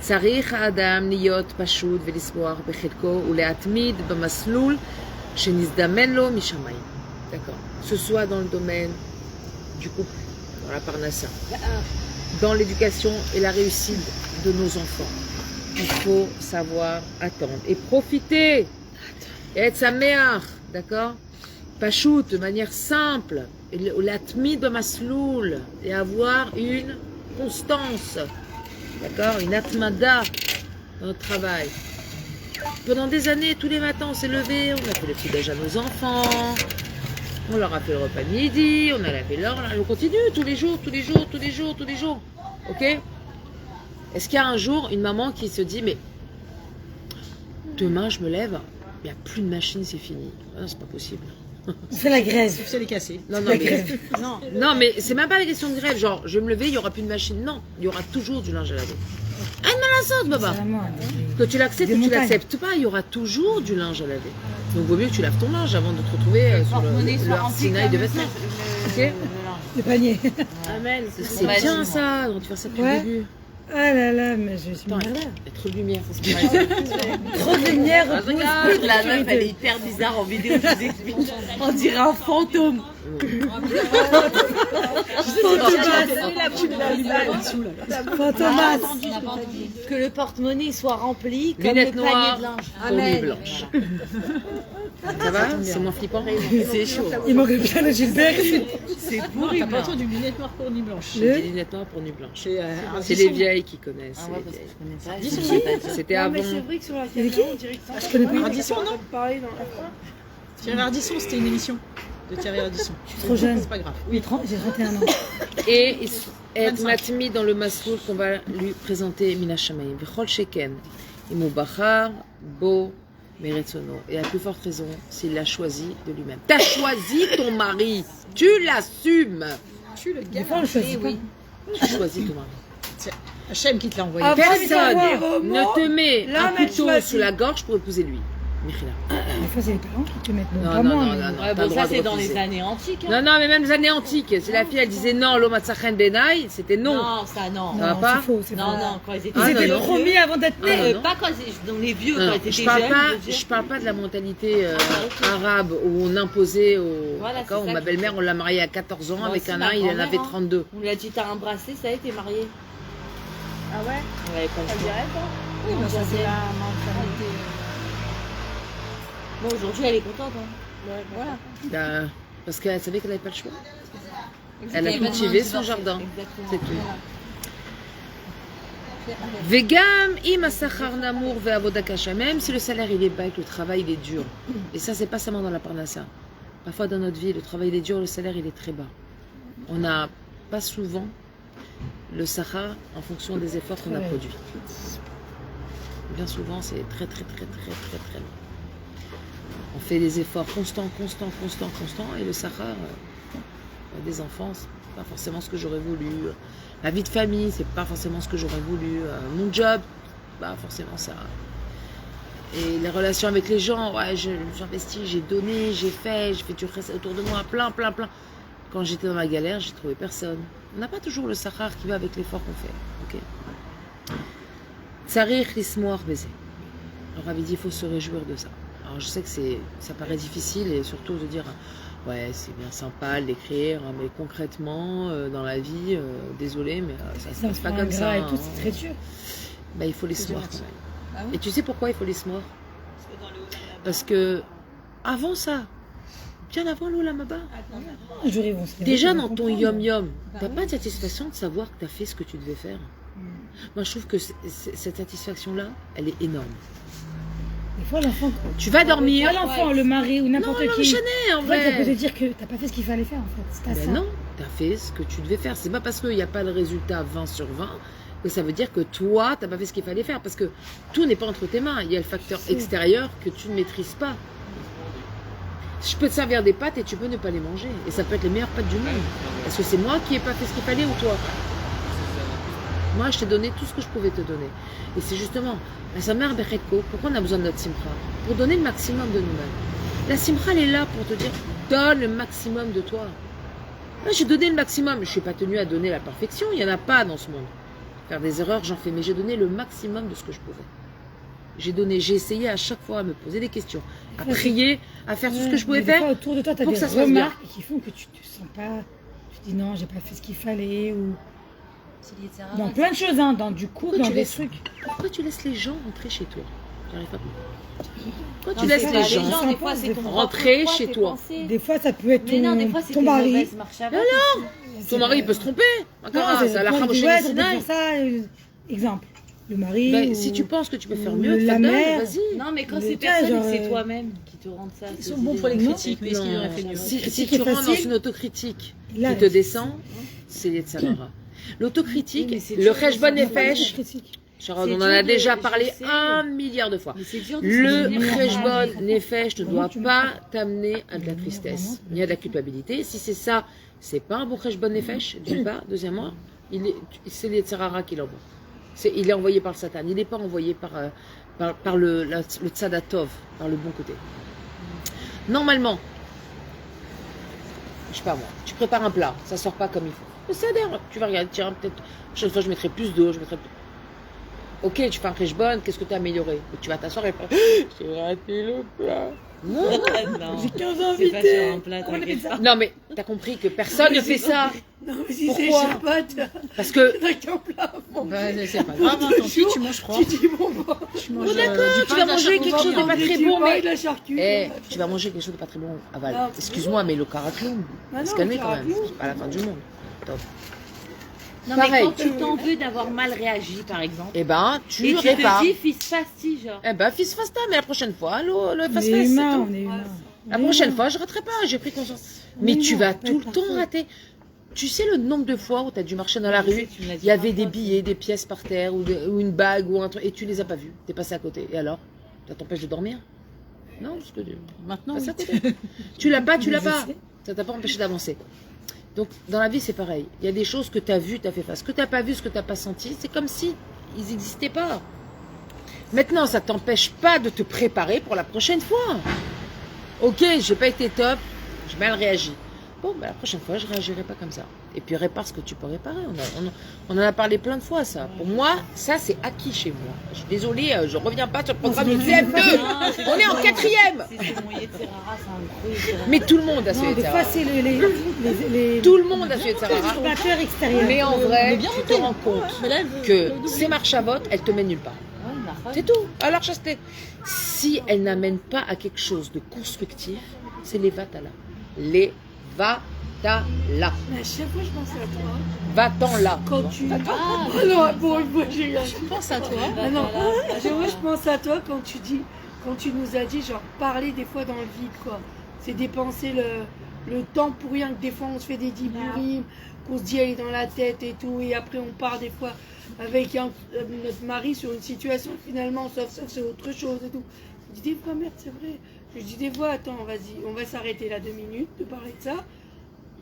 צריך האדם להיות פשוט ולשמוח בחלקו ולהתמיד במסלול שנזדמן לו משמיים. D'accord. Ce soit dans le domaine du couple, dans la parnassa, dans l'éducation et la réussite de nos enfants. Il faut savoir attendre et profiter. Et être sa mère, d'accord? Pachout, de manière simple. Et l'atmid b'masloul. Et avoir une constance. D'accord? Une atmada dans notre travail. Pendant des années, tous les matins, on s'est levé, on a fait le petit-déj à nos enfants, on leur a fait le repas de midi, on a lavé l'or, on continue tous les jours, tous les jours, tous les jours, tous les jours. Ok? Est-ce qu'il y a un jour une maman qui se dit, mais demain je me lève, il n'y a plus de machine, c'est fini. Ah non, c'est pas possible. On fait la grève. C'est les cassés. Non, non, mais, non, mais c'est même pas la question de grève. Genre, je vais me lever, il n'y aura plus de machine. Non, il y aura toujours du linge à laver. Ah, non, la sauce, baba. Vraiment. Que tu l'acceptes Des ou tu montagnes. l'acceptes pas, il y aura toujours du linge à laver. Donc, vaut mieux que tu laves ton linge avant de te retrouver sur le arsenal de vêtements. Ok? Le panier. Amen. C'est bien ça, on va faire ça depuis Ouais. le début. Ah là là, mais je suis Attends, malade. il y a trop de lumière, ça se passe. Trop de lumière. Regarde, la meuf, elle est hyper bizarre en vidéo, je vous explique. On dirait un fantôme. Fantomas. Que le porte-monnaie soit rempli comme Lunettes le panier noires, de linge. fourmis blanches. Ça va? C'est moins flippant? C'est chaud. Il manque bien le Gilbert. C'est T'as pourri. pas entendu lunettes noires pour nuit blanche. J'ai des lunettes noires pour nuit blanche. C'est C'est les vieilles qui connaissent. Ah c'est ouais, les parce que vieilles. je connais pas. Dis son Je sais pas. C'était avant. Mais c'est vrai que sur la Il est caméra, on dirait que ça. Je connais pas. Ardisson, non? Pareil dans la fin. Thierry Ardisson, c'était une émission de Thierry Ardisson. Je suis trop jeune. C'est pas grave. J'ai 31 ans. Et être 25. matmi dans le masloul qu'on va lui présenter Mina Shamayim. V'chol sheken. Imu bachar, bo, meretzono. Et à plus forte raison, s'il l'a choisi de lui-même. T'as choisi ton mari. Tu l'assumes. Tu le Des gars. fois, on le choisit pas. Tu choisis ton mari. C'est Hachem qui te l'a envoyé. Ah, Personne savoir au ne mot, te met là, un mais couteau choisis. sous la gorge pour épouser lui. Michila. Des fois, c'est les parents qui te mettent. Bon, Non, pas non, moi, non, mais- non, non. Ouais, t'as le bon, droit ça, de c'est dans refuser. les années antiques. hein. Non, non, mais même les années antiques. Si la fille, elle disait non, l'homme Matzachen Benai, c'était non. Non, ça, non. Ça va Non, pas c'est faux, c'est Non, faux. non, quand ils étaient Ah, Ils étaient non, non. promis avant d'être Ah, nés. non. pas quand dans les vieux, Non, quand ils étaient je jeunes. parle pas, je veux dire. je parle pas de la mentalité ok. arabe où on imposait au. Voilà, D'accord, c'est ça ma que- belle-mère, on l'a mariée à 14 ans Moi avec aussi, un ma nain, il en grand-mère, avait hein. 32. On lui a dit t'as un bracelet, ça y est, t'es marié. Ah ouais Ouais, comme Ça ça. dirait pas Oui, bah, ça, c'est J'avais- la mentalité. Bon, aujourd'hui, elle est contente. Hein. Ouais, voilà. Bah, parce qu'elle savait qu'elle n'avait pas le choix. Elle a Elle avait pas cultivé de son divorcer. jardin. Exactement. C'est tout. Vegam im asachar namour ve'avoda kasha. Même si le salaire il est bas et que le travail il est dur. Et ça, c'est pas seulement dans la parnassa. Parfois dans notre vie, le travail il est dur, le salaire il est très bas. On n'a pas souvent le sahar en fonction des efforts qu'on a Ouais. produits. Bien souvent, c'est très très très très très très long. On fait des efforts constants, et le sahar des enfants, c'est pas forcément ce que j'aurais voulu. La vie de famille, c'est pas forcément ce que j'aurais voulu. Mon job, pas forcément ça. Et les relations avec les gens, ouais, j'investis, j'ai donné, j'ai fait du reste autour de moi, plein. Quand j'étais dans la galère, j'ai trouvé personne. On n'a pas toujours le sahar qui va avec l'effort qu'on fait. Ok. Tsarich lismoar baiser. Alors, avait dit, il faut se réjouir de ça. Alors, je sais que ça paraît difficile et surtout de dire, ouais, c'est bien sympa de l'écrire, hein, mais concrètement, dans la vie, désolé, mais ça se passe pas comme ça. Et tout, hein. c'est très dur. Bah, il faut les smoir quand même. Ah oui. Et tu sais pourquoi il faut les smoir? Parce que avant ça, bien avant l'Olamaba, Un jour, ils vont se déjà ils vont dans ton comprendre. yom-yom, Bah t'as oui. pas de satisfaction de savoir que tu as fait ce que tu devais faire. Moi, je trouve que cette satisfaction-là, elle est énorme. Des fois, l'enfant. Tu vas dormir. Pas l'enfant, le mari ou Non, n'importe non, qui. Chanel, en En fait, ça peut te vrai. dire que t'as pas fait ce qu'il fallait faire, en fait. C'est à Ben ça. non, tu as fait ce que tu devais faire. C'est pas parce qu'il n'y a pas de résultat 20 sur 20 que ça veut dire que toi, tu n'as pas fait ce qu'il fallait faire. Parce que tout n'est pas entre tes mains. Il y a le facteur extérieur que tu ne maîtrises pas. Je peux te servir des pâtes et tu peux ne pas les manger. Et ça peut être les meilleures pâtes du monde. Est-ce que c'est moi qui n'ai pas fait ce qu'il fallait ou toi? Moi, je t'ai donné tout ce que je pouvais te donner. Et c'est justement, la Samar Beretko, pourquoi on a besoin de notre simcha? Pour donner le maximum de nous-mêmes. La simcha, elle est là pour te dire, donne le maximum de toi. Moi, j'ai donné le maximum. Je ne suis pas tenue à donner la perfection. Il n'y en a pas dans ce monde. Faire des erreurs, j'en fais. Mais j'ai donné le maximum de ce que je pouvais. J'ai essayé à chaque fois à me poser des questions, à prier, à faire tout ce que je pouvais Mais des faire. fois, autour de toi, t'as pour des que ça se passe bien. remarques qui font que tu te sens pas. Tu te dis non, j'ai pas fait ce qu'il fallait. Ou C'est lié de Sarah. dans plein de choses, hein, dans du cours, Pourquoi dans tu des laisses- trucs. Pourquoi tu laisses les gens rentrer chez toi? J'arrive pas à comprendre. Pourquoi tu Non, laisses c'est les pas gens gens des fois, c'est ton rentrer propre chez tes toi. pensées. Des fois, ça peut être Mais non, des ton, fois, c'est ton tes mari. mauvaises marches avant. Ton mari, il peut se tromper. Encore, Non, c'est à la toi, femme au tu dis, chien ouais, de ça peut Sinaï. faire ça. exemple, le mari. Ben, ou- si tu penses que tu peux faire ou mieux, la fais-le, mère. vas-y. Non, mais quand Mais c'est tu vois, personne, genre, c'est toi-même qui te rend ça. Ils ces sont bons pour les idées. critiques, mais est-ce qu'ils auraient fait mieux? Si Critique tu est rentres dans facile. une autocritique Là, qui te descend, c'est les Samara. L'autocritique, Oui, mais c'est le dur, Cheshbon mais c'est Nefesh, critique. Sharon, C'est on en dur a de- déjà je parlé sais. 1 milliard de fois. Mais c'est dur de Le se souvenir en Cheshbon mal. Nefesh ne Comment doit tu me pas fais t'amener à de la Mais tristesse. vraiment, Il y a de la culpabilité. Si c'est ça, c'est pas un bon Cheshbon Nefesh, d'une part. Deuxièmement, c'est les Tsarara qui l'envoient. Il est envoyé par le Satan. Il n'est pas envoyé par le Tzadatov, par le bon côté. Normalement, je sais pas moi, tu prépares un plat, ça sort pas comme il faut. Le Seder, tu vas regarder, tiens, peut-être, chaque fois je mettrai plus d'eau, Ok, tu fais un Cheshbon, qu'est-ce que tu as amélioré? Et tu vas t'asseoir et faire, j'ai raté le plat. Non, Non, J'ai 15 c'est pas invités. sur un plat, t'inquiète pas. non mais t'as compris que personne ne fait ça. Non, mais si c'est Pourquoi Shabbat, Parce que, t'as qu'un plat. Bon, Bah, c'est pas grave, hein, tant pis, tu manges froid. tu dis bon, bon. Tu manges, oh, d'accord, du tu pain, vas de la manger quelque chose de charcuterie, pas hein. très Du bon, pain et mais... de la charcuterie. Tu vas manger quelque chose de pas très bon. Ah bah, Non, excuse-moi, mais le karakloum, Bah on se non, calmer le quand même. karakloum. C'est pas la fin du monde. Top. Non, mais Pareil. quand tu t'en veux d'avoir mal réagi, par exemple, Eh ben, tu et tu répares. te dis, fils fasti, genre. Eh ben, fils fasta, mais la prochaine fois, le On fast est fest, c'est humain, tout. on est humain. La Mais prochaine non. fois, je raterai pas, j'ai pris conscience. Mais Mais tu non, vas faut pas tout être le temps parfait. rater. Tu sais le nombre de fois où tu as dû marcher dans la rue, il y avait des billets, des pièces par terre, ou une bague, ou un truc, et tu les as pas vus. Tu es passé à côté. Et alors? Ça t'empêche de dormir? Non, parce que tu Maintenant, passes à oui. côté. Tu l'as pas, tu l'as Je pas. sais. Ça t'a pas empêché d'avancer. Donc, dans la vie, c'est pareil. Il y a des choses que tu as vues, tu as fait face. Ce que tu n'as pas vu, ce que tu n'as pas senti, c'est comme si ils n'existaient pas. Maintenant, ça t'empêche pas de te préparer pour la prochaine fois. Ok, j'ai pas été top, j'ai mal réagi. Bon, la prochaine fois, je réagirai pas comme ça. Et puis répare ce que tu peux réparer. On en a parlé plein de fois, ça. Pour moi, ça, c'est acquis chez moi. Je suis désolée, je reviens pas sur le programme du CM2. On est en 4e. Si c'est mon Yetzirara, c'est un gros. Mais tout le monde a ce Non, des fois, Yetzirara. c'est les Tout le monde a ce Yetzirara. perturbateurs extérieurs. Mais en vrai, tu te rends compte que ces marches à vote, elles te mènent nulle part. C'est tout. Alors, chasteté. Si elles n'amènent pas à quelque chose de constructif, c'est les vatala. Les vatala. Mais à chaque fois, je pense à toi. Va-t'en là. Quand tu. Ah non, bon, moi, j'ai Je pense à toi. Ah non, je pense à toi quand tu dis, quand tu nous as dit, genre, parler des fois dans le vide, quoi. C'est dépenser le temps pour rien, que des fois on se fait des dibourim, qu'on se dit elle est dans la tête et tout, et après on part des fois avec notre mari sur une situation, finalement, sauf ça, c'est autre chose et tout. Je dis des fois, merde, c'est vrai. Je dis des fois, attends, vas-y, on va s'arrêter là 2 minutes de parler de ça.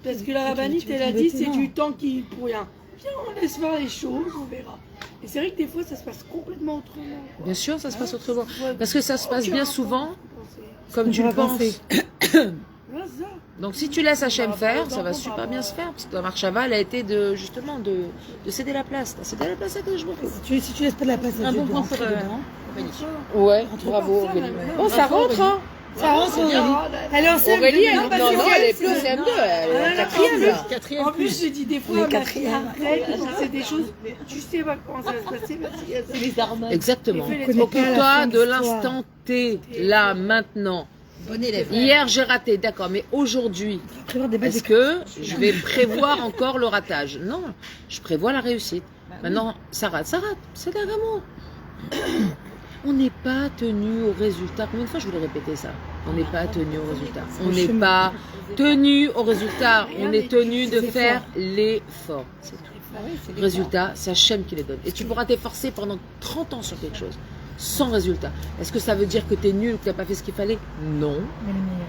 Parce que la rabbinite, elle a dit, c'est du temps qui pour rien. Viens, on laisse faire les choses, on verra. Et c'est vrai que des fois, ça se passe complètement autrement. quoi. Bien sûr, ça se passe autrement. Ouais, Parce que ça se passe aucun bien rapport, souvent vous pensez. comme tu le penses. Voilà ça. Donc si tu laisses Hachem Par faire, rapport ça aux va enfants, super par bien rapport se faire. Parce que la marche à Val a été de céder la place. T'as cédé la place à Kadosh Baruch Hu. Si tu laisses pas de la place à Un Dieu bon de point rentrer pour dedans. Ouais, Entre bravo par ça, Aurélie. maintenant. Oh, ça rentre, hein. Ça rentre, Aurélie. Elle est en CM2. Aurélie, elle, Non, non, parce non, que elle est plus au CM2, elle est en 4e là. Quatrième En plus, plus. je dis des fois, ma fille, arrête de penser des choses. Tu sais pas comment ça va se passer, parce qu'il y a ça. Les hormones. Exactement. Il fait les connaît pas la Occupe-toi fin de de l'histoire. l'instant T, là, maintenant. Bon élève. Hier, j'ai raté, d'accord, mais aujourd'hui, Prévoir des bases est-ce que je vais prévoir encore le ratage? Non, je prévois la réussite. Maintenant, ça rate. C'est d'un amour. On n'est pas tenu au résultat. Combien de fois je voulais répéter ça? On n'est pas tenu au résultat. On n'est pas tenu au résultat. On est tenu de faire l'effort. C'est tout. Le résultat, c'est Hachem qui les donne. Et tu pourras t'efforcer pendant 30 ans sur quelque chose, sans résultat. Est-ce que ça veut dire que tu es nul, que tu n'as pas fait ce qu'il fallait? Non.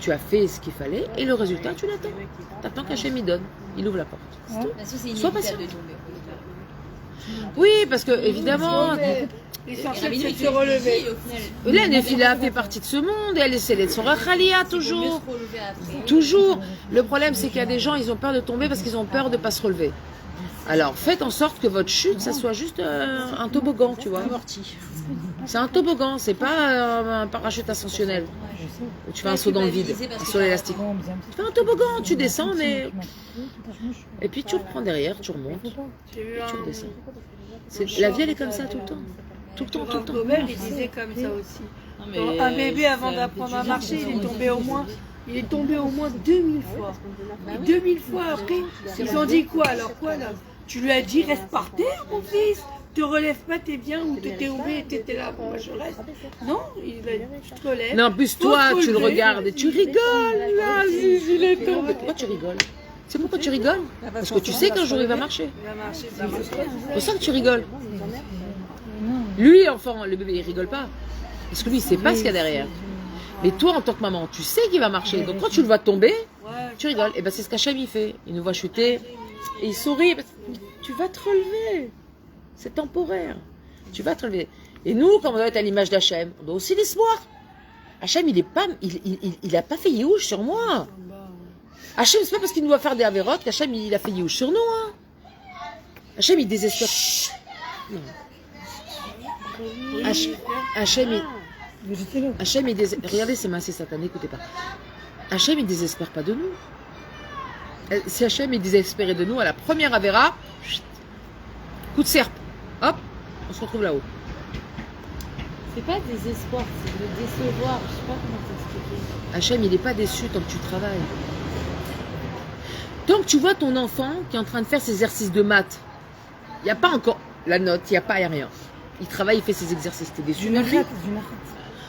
Tu as fait ce qu'il fallait et le résultat, tu l'attends. Tu attends qu'Hachem il donne. Il ouvre la porte. C'est tout. De toute façon, c'est Sois inévitable patient. de tomber. Oui, parce que évidemment, L'essentiel, c'est de se relever. la Nefila fait partie de ce monde et elle essaie d'être sur Rachalia toujours. Se relever après. Toujours. Le problème, c'est qu'il y a des gens, ils ont peur de tomber parce qu'ils ont peur de ne pas se relever. Alors, faites en sorte que votre chute, ça soit juste un toboggan, tu vois. C'est un toboggan, c'est pas un parachute ascensionnel. Où tu fais un saut dans le vide, un saut élastique. Tu fais un toboggan, tu descends, mais... Et puis tu reprends derrière, tu remontes, J'ai vu tu un redescends. La vie, elle est comme ça tout le temps. Tout le temps, tout le temps. Gobert, il disait comme ça aussi. Non, mais Un bébé, avant c'est d'apprendre à étudiant, marcher, c'est il est tombé au moins 2000 fois. Et 2000 fois après, ils ont dit quoi alors quoi là? Tu lui as dit reste par terre mon fils, te relève pas, t'es bien, ou t'étais tombé et t'étais là, bon moi je reste. Non, il a dit tu te relèves. Non, en plus, toi, Faut te tu le relever. regardes et tu rigoles. Là, il est tombé. Pourquoi tu rigoles? C'est pourquoi tu rigoles? Parce que tu sais qu'un jour il va marcher. Il va marcher, c'est juste. C'est pour ça que tu rigoles. Lui, enfant, le bébé, il rigole pas. Parce que lui, il sait pas ce qu'il y a derrière. Mais toi, en tant que maman, tu sais qu'il va marcher. Donc quand tu le vois tomber, Ouais, tu rigoles. Et ben c'est ce qu'Hachem il fait. Il nous voit chuter et il sourit. Parce que tu vas te relever. C'est temporaire. Tu vas te relever. Et nous, quand on doit être à l'image d'Hachem, on doit aussi l'espoir. Hachem, il a pas fait Yéhouch sur moi. Hachem, c'est pas parce qu'il nous va faire des avérotes qu'Hachem, il a fait Yéhouch sur nous. Hein. Hachem, il désespère. Non. Hachem, il désespère. Regardez, c'est massé satané, écoutez pas. Hachem, il désespère pas de nous. Si Hachem, il désespérait de nous, à la première avéra, chut, coup de serpe, hop, on se retrouve là-haut. C'est pas désespoir, c'est de décevoir. Je sais pas comment t'expliquer. Hachem, il n'est pas déçu tant que tu travailles. Tant que tu vois ton enfant qui est en train de faire ses exercices de maths, il n'y a pas encore la note, il n'y a rien. Il travaille, il fait ses exercices, t'es déçu de lui.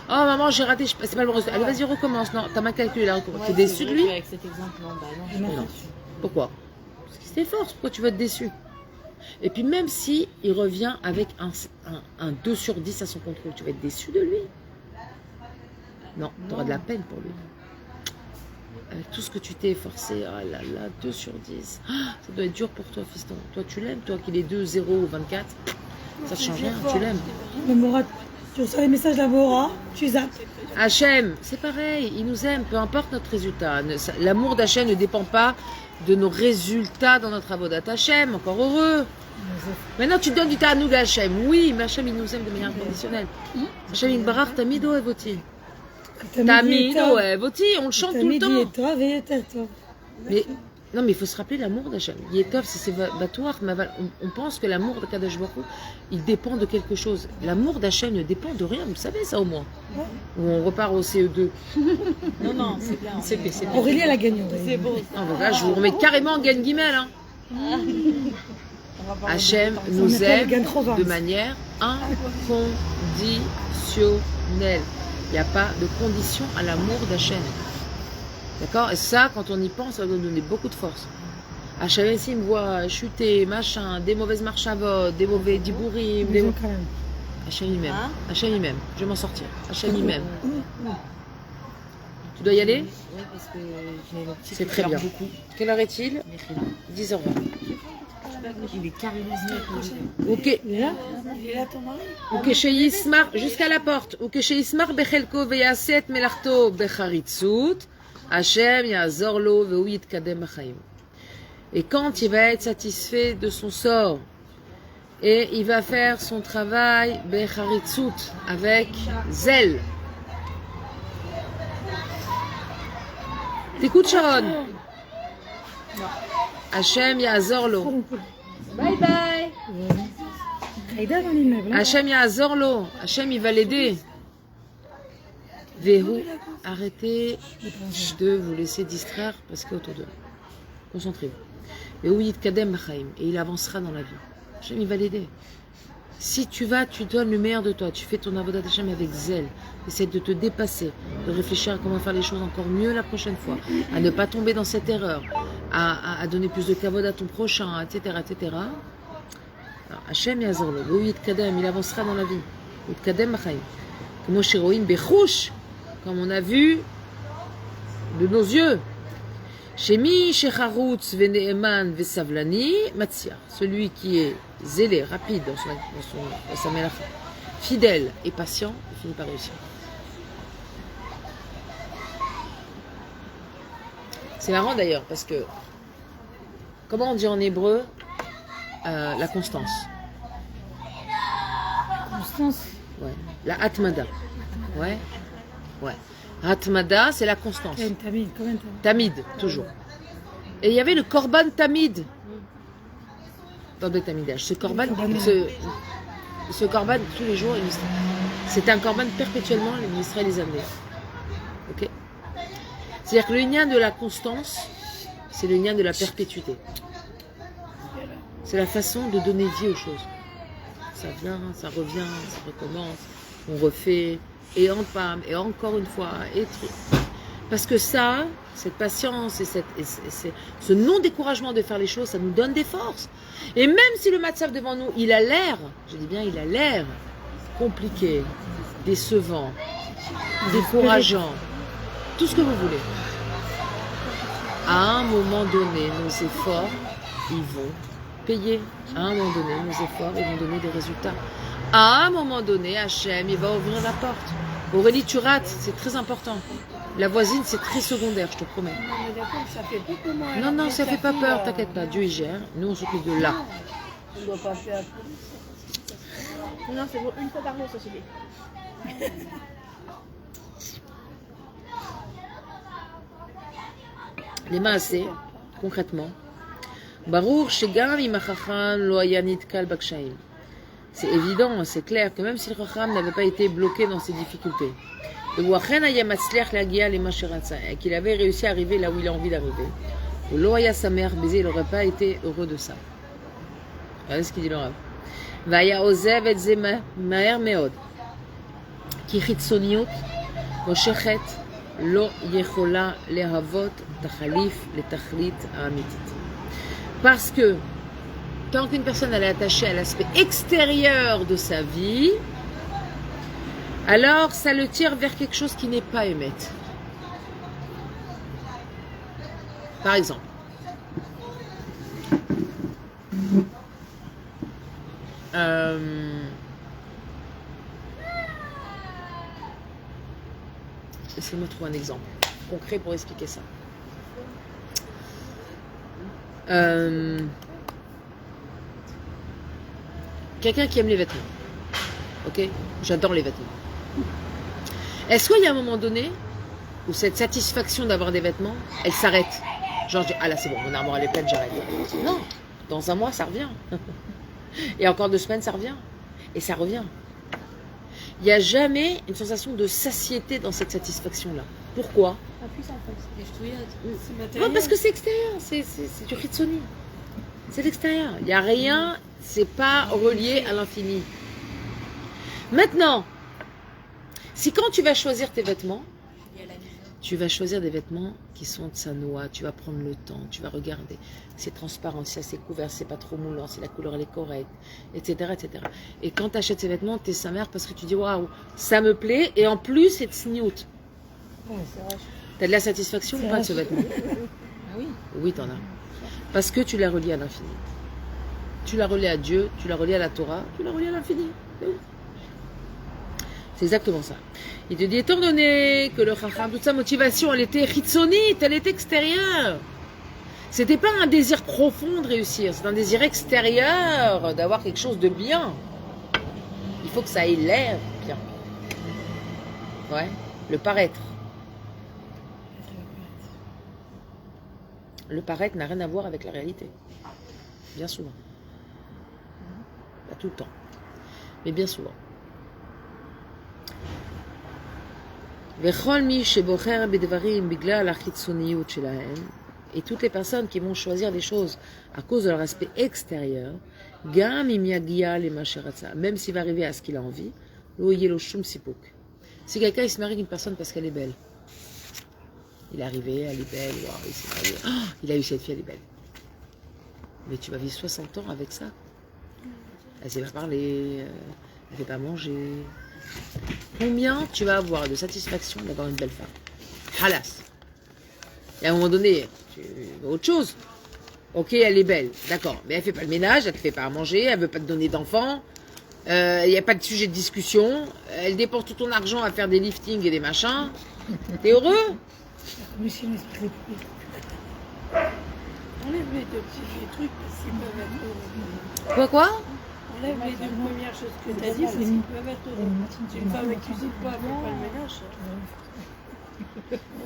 Oh maman, j'ai raté, c'est pas le bon résultat. Allez, vas-y, recommence. Non, t'as mal calculé là, recommence. T'es déçu de lui? Avec cet exemple, non, bah non, je suis pas Non. déçue. Pourquoi? Parce qu'il s'efforce. Pourquoi tu vas être déçu? Et puis même si il revient avec un 2 sur 10 à son contrôle, tu vas être déçu de lui? Non, tu auras de la peine pour lui. Avec tout ce que tu t'es efforcé, oh là là, 2 sur 10. Ah, ça doit être dur pour toi, fiston. Toi, tu l'aimes, toi qu'il est 2, 0 ou 24. Ça ne change rien, tu l'aimes. Le Morat, tu reçois les messages de la Bora, tu zappes. Hachem, c'est pareil, il nous aime, peu importe notre résultat. L'amour d'Hachem ne dépend pas de nos résultats dans notre avodat Hachem, encore heureux. Maintenant, tu donnes du ta'anoug à Hachem. Oui, mais Hachem, il nous aime de manière inconditionnelle. Hachem, il barach tamido evoti. Tamido evoti, on le chante tout le temps. Mais non, mais il faut se rappeler l'amour d'Hachem. Yetov, c'est batouar, mais on pense que l'amour de Kadosh Baruch Hu, il dépend de quelque chose. L'amour d'Hachem ne dépend de rien, vous savez ça au moins. Ou on repart au CE2. Non, non, c'est bien. C'est bien. Aurélie, elle a gagné. C'est beau. Ah, voilà, je vous remets carrément en gagne guimel. Hein. Hachem nous aime de manière inconditionnelle. Il n'y a pas de condition à l'amour d'Hachem. D'accord? Et ça, quand on y pense, ça va nous donner beaucoup de force. Hachem, s'il me voit chuter, machin, des mauvaises marchavot, des mauvais dibourim, des... Hachem, il m'aime. Hachem, il m'aime. Je vais m'en sortir. Hachem, il m'aime. Tu dois y aller? Oui, parce que j'ai le petit C'est très bien. beaucoup. Quelle heure est-il? 10h20. Il est carrément Ok. Il est là ton mari? Ok, chez Yismar, jusqu'à la porte. Ok, chez Yismar, Bechelko, Veyaset, Melarto, Becharitzut, Hachem, Yazor lo, Vehu Yitkadem B'chaim. Et quand il va être satisfait de son sort, et il va faire son travail, Becharitzut, avec zèle. T'écoutes, Sharon? Hachem, Yazor lo. Bye bye. Kaïda dans l'immeuble. Hachem Yazor lo. Hachem, il va l'aider. Vehu, arrêtez de vous laisser distraire parce qu'il est autour d'eux. Concentrez-vous. Vehu yitkadem b'chaim. Et il avancera dans la vie. Hachem, il va l'aider. Si tu vas, tu donnes le meilleur de toi. Tu fais ton avodat Hachem avec zèle. Essaie de te dépasser, de réfléchir à comment faire les choses encore mieux la prochaine fois, à ne pas tomber dans cette erreur, à donner plus de kavod à ton prochain, etc., etc. Alors, Hachem Yazor lo, Vehu yitkadem, il avancera dans la vie. Yitkadem b'chaim. Comme Shiroim Bechouch, comme on a vu de nos yeux. Shemi Shecharutz Veneeman Vesavlani Matzia. Celui qui est zélé, rapide dans sa mélacha, fidèle et patient, il finit par réussir. C'est marrant d'ailleurs parce que, comment on dit en hébreu la constance? Constance. Ouais. La atmada. Ouais. Ouais. Atmada, c'est la constance. Tamid, comment Tamid, toujours. Et il y avait le korban tamid. Dans le tamidage. Ce korban, ce korban, tous les jours, c'est un korban perpétuellement, l'Israël les amenait. Ok? C'est-à-dire que le lien de la constance, c'est le lien de la perpétuité. C'est la façon de donner vie aux choses. Ça vient, ça revient, ça recommence, on refait, et on parle, et encore une fois, et parce que ça, cette patience et ce non-découragement de faire les choses, ça nous donne des forces. Et même si le matzav devant nous, il a l'air, je dis bien, il a l'air compliqué, décevant, décourageant, tout ce que vous voulez. À un moment donné, nos efforts, ils vont payer. À un moment donné, nos efforts, ils vont donner des résultats. À un moment donné, Hachem, il va ouvrir la porte. Aurélie, tu rates, c'est très important. La voisine, c'est très secondaire, je te promets. Non, non, ça fait pas peur, t'inquiète pas, Dieu y gère. Nous, on s'occupe de là. On ne doit pas faire. Non, c'est bon, une fois par jour, ça se dit. Les maaseh, concrètement. Baruch shegam imachacham lo haya nitkal bakshaim. C'est évident, c'est clair que même si le Chacham n'avait pas été bloqué dans ses difficultés, et qu'il avait réussi à arriver là où il a envie d'arriver, sa mère baisée, il n'aurait pas été heureux de ça. Regardez ce qu'il dit le Rav. כי חיצוניות מושכת לא יכולה להוות תחליף לתכלית האמיתית. Parce que tant qu'une personne elle est attachée à l'aspect extérieur de sa vie, alors ça le tire vers quelque chose qui n'est pas émette. Par exemple, laissez-moi trouver un exemple concret pour expliquer ça. Quelqu'un qui aime les vêtements. Ok? J'adore les vêtements. Est-ce qu'il y a un moment donné où cette satisfaction d'avoir des vêtements, elle s'arrête? Genre, je dis, ah là c'est bon, mon armoire elle est pleine, j'arrête. Non, dans un mois ça revient. Et encore 2 semaines ça revient. Et ça revient. Il n'y a jamais une sensation de satiété dans cette satisfaction-là. Pourquoi? Non, parce que c'est extérieur, c'est du ritsoni. C'est l'extérieur. Il n'y a rien, c'est pas relié à l'infini. Maintenant, si quand tu vas choisir tes vêtements, tu vas choisir des vêtements qui sont de sa noix, tu vas prendre le temps, tu vas regarder, c'est transparent, si c'est couvert, c'est pas trop moulant, si la couleur elle est correcte, etc. etc. Et quand tu achètes ces vêtements, tu es sa mère parce que tu dis waouh, ça me plaît, et en plus c'est de sniout. Tu as de la satisfaction ou pas de ce vêtement? oui. Oui, t'en as. Parce que tu l'as relié à l'infini. Tu l'as relié à Dieu, tu l'as relié à la Torah, tu l'as relié à l'infini. C'est exactement ça. Il te dit, étant donné que le chacham, toute sa motivation, elle était chitzonite, elle était extérieure. C'était pas un désir profond de réussir, c'est un désir extérieur d'avoir quelque chose de bien. Il faut que ça ait l'air bien. Ouais, le paraître. Le paraître n'a rien à voir avec la réalité. Bien souvent. Pas tout le temps. Mais bien souvent. Et toutes les personnes qui vont choisir des choses à cause de leur aspect extérieur, même s'il va arriver à ce qu'il a envie, si quelqu'un il se marie avec une personne parce qu'elle est belle, il est arrivé, elle est belle, wow, il s'est marié, oh, il a eu cette fille, elle est belle. Mais tu vas vivre 60 ans avec ça. Elle ne sait pas parler, elle ne fait pas manger. Combien tu vas avoir de satisfaction d'avoir une belle femme? Halas. Et à un moment donné, tu veux autre chose. Ok, elle est belle, d'accord, mais elle ne fait pas le ménage, elle ne te fait pas à manger, elle ne veut pas te donner d'enfants, il n'y a pas de sujet de discussion, elle dépense tout ton argent à faire des liftings et des machins. T'es heureux? Enlève les 2 petits trucs parce qu'ils peuvent être heureux. Quoi? Enlève les 2 premières choses que tu as dit parce qu'ils peuvent être heureux. Si une femme ne cuisine pas, elle ne fait pas le ménage.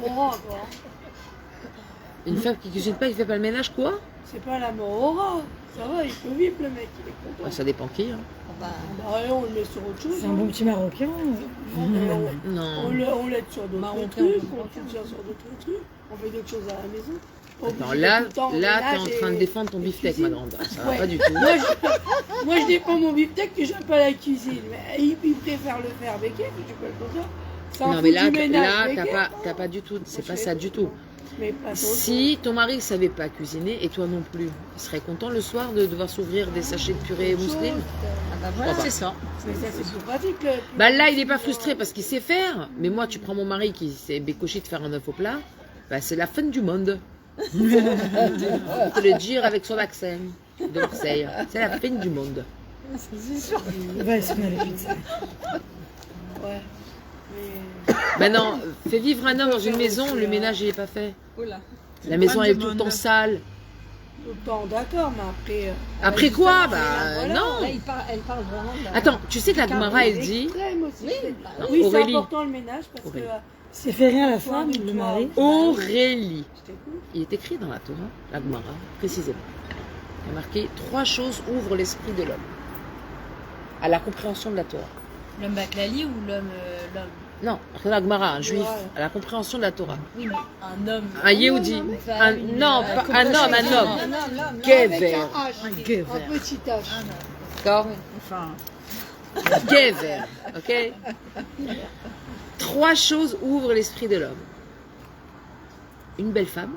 Aura, quoi. Une femme qui cuisine pas, qui fait pas le ménage, quoi? C'est pas la mort aura. Ça va, il peut vivre le mec, il est content. Ça dépend qui. Hein. Bah, on le met sur autre chose. C'est un bon petit Marocain. Non. On l'aide sur d'autres trucs, on soutient sur d'autres trucs, on fait d'autres choses à la maison. Attends, là t'es en train de défendre ton beefsteak, ma grande. Ça va pas du tout. Moi, je défends mon beefsteak que j'aime pas la cuisine. Mais il préfère le faire avec elle, tu peux le dire. Non, mais là t'as pas du tout. C'est pas ça du tout. Mais pas si ton mari ne savait pas cuisiner et toi non plus, il serait content le soir de devoir s'ouvrir des sachets de purée mousseline? Ah bah voilà, c'est ça. Mais ça, c'est plus pratique. Bah là, il n'est pas frustré parce qu'il sait faire. Mais moi, tu prends mon mari qui s'est bécoché de faire un œuf au plat, bah c'est la fin du monde. Je te le dire avec son accent de Marseille. C'est la fin du monde. C'est sûr. Ouais, c'est bien les pizzas. Ouais. Maintenant, fais vivre un homme dans une maison, le ménage il n'est pas fait. Oula. La maison elle est tout le temps sale. Tout le temps, d'accord, mais après. Après quoi? Bah voilà. non. Là, elle parle vraiment de la... Attends, tu sais que la Gemara elle dit. Oui, c'est Aurélie. important le ménage parce Aurélie. que. C'est fait rien à la femme, le mari. Aurélie. Je t'écoute. Il est écrit dans la Torah, la Gemara, précisément. Il y a marqué 3 choses ouvrent l'esprit de l'homme à la compréhension de la Torah. L'homme Baklali ou l'homme. Non, c'est la Gemara, un juif, Ouais. à la compréhension de la Torah. Oui, mais un homme. Un Yehudi. Une femme, Un, une- non, pas un homme, un homme. Avec Gever. un H, un petit H. D'accord? Enfin, Gever, ok? 3 choses ouvrent l'esprit de l'homme. Une belle femme,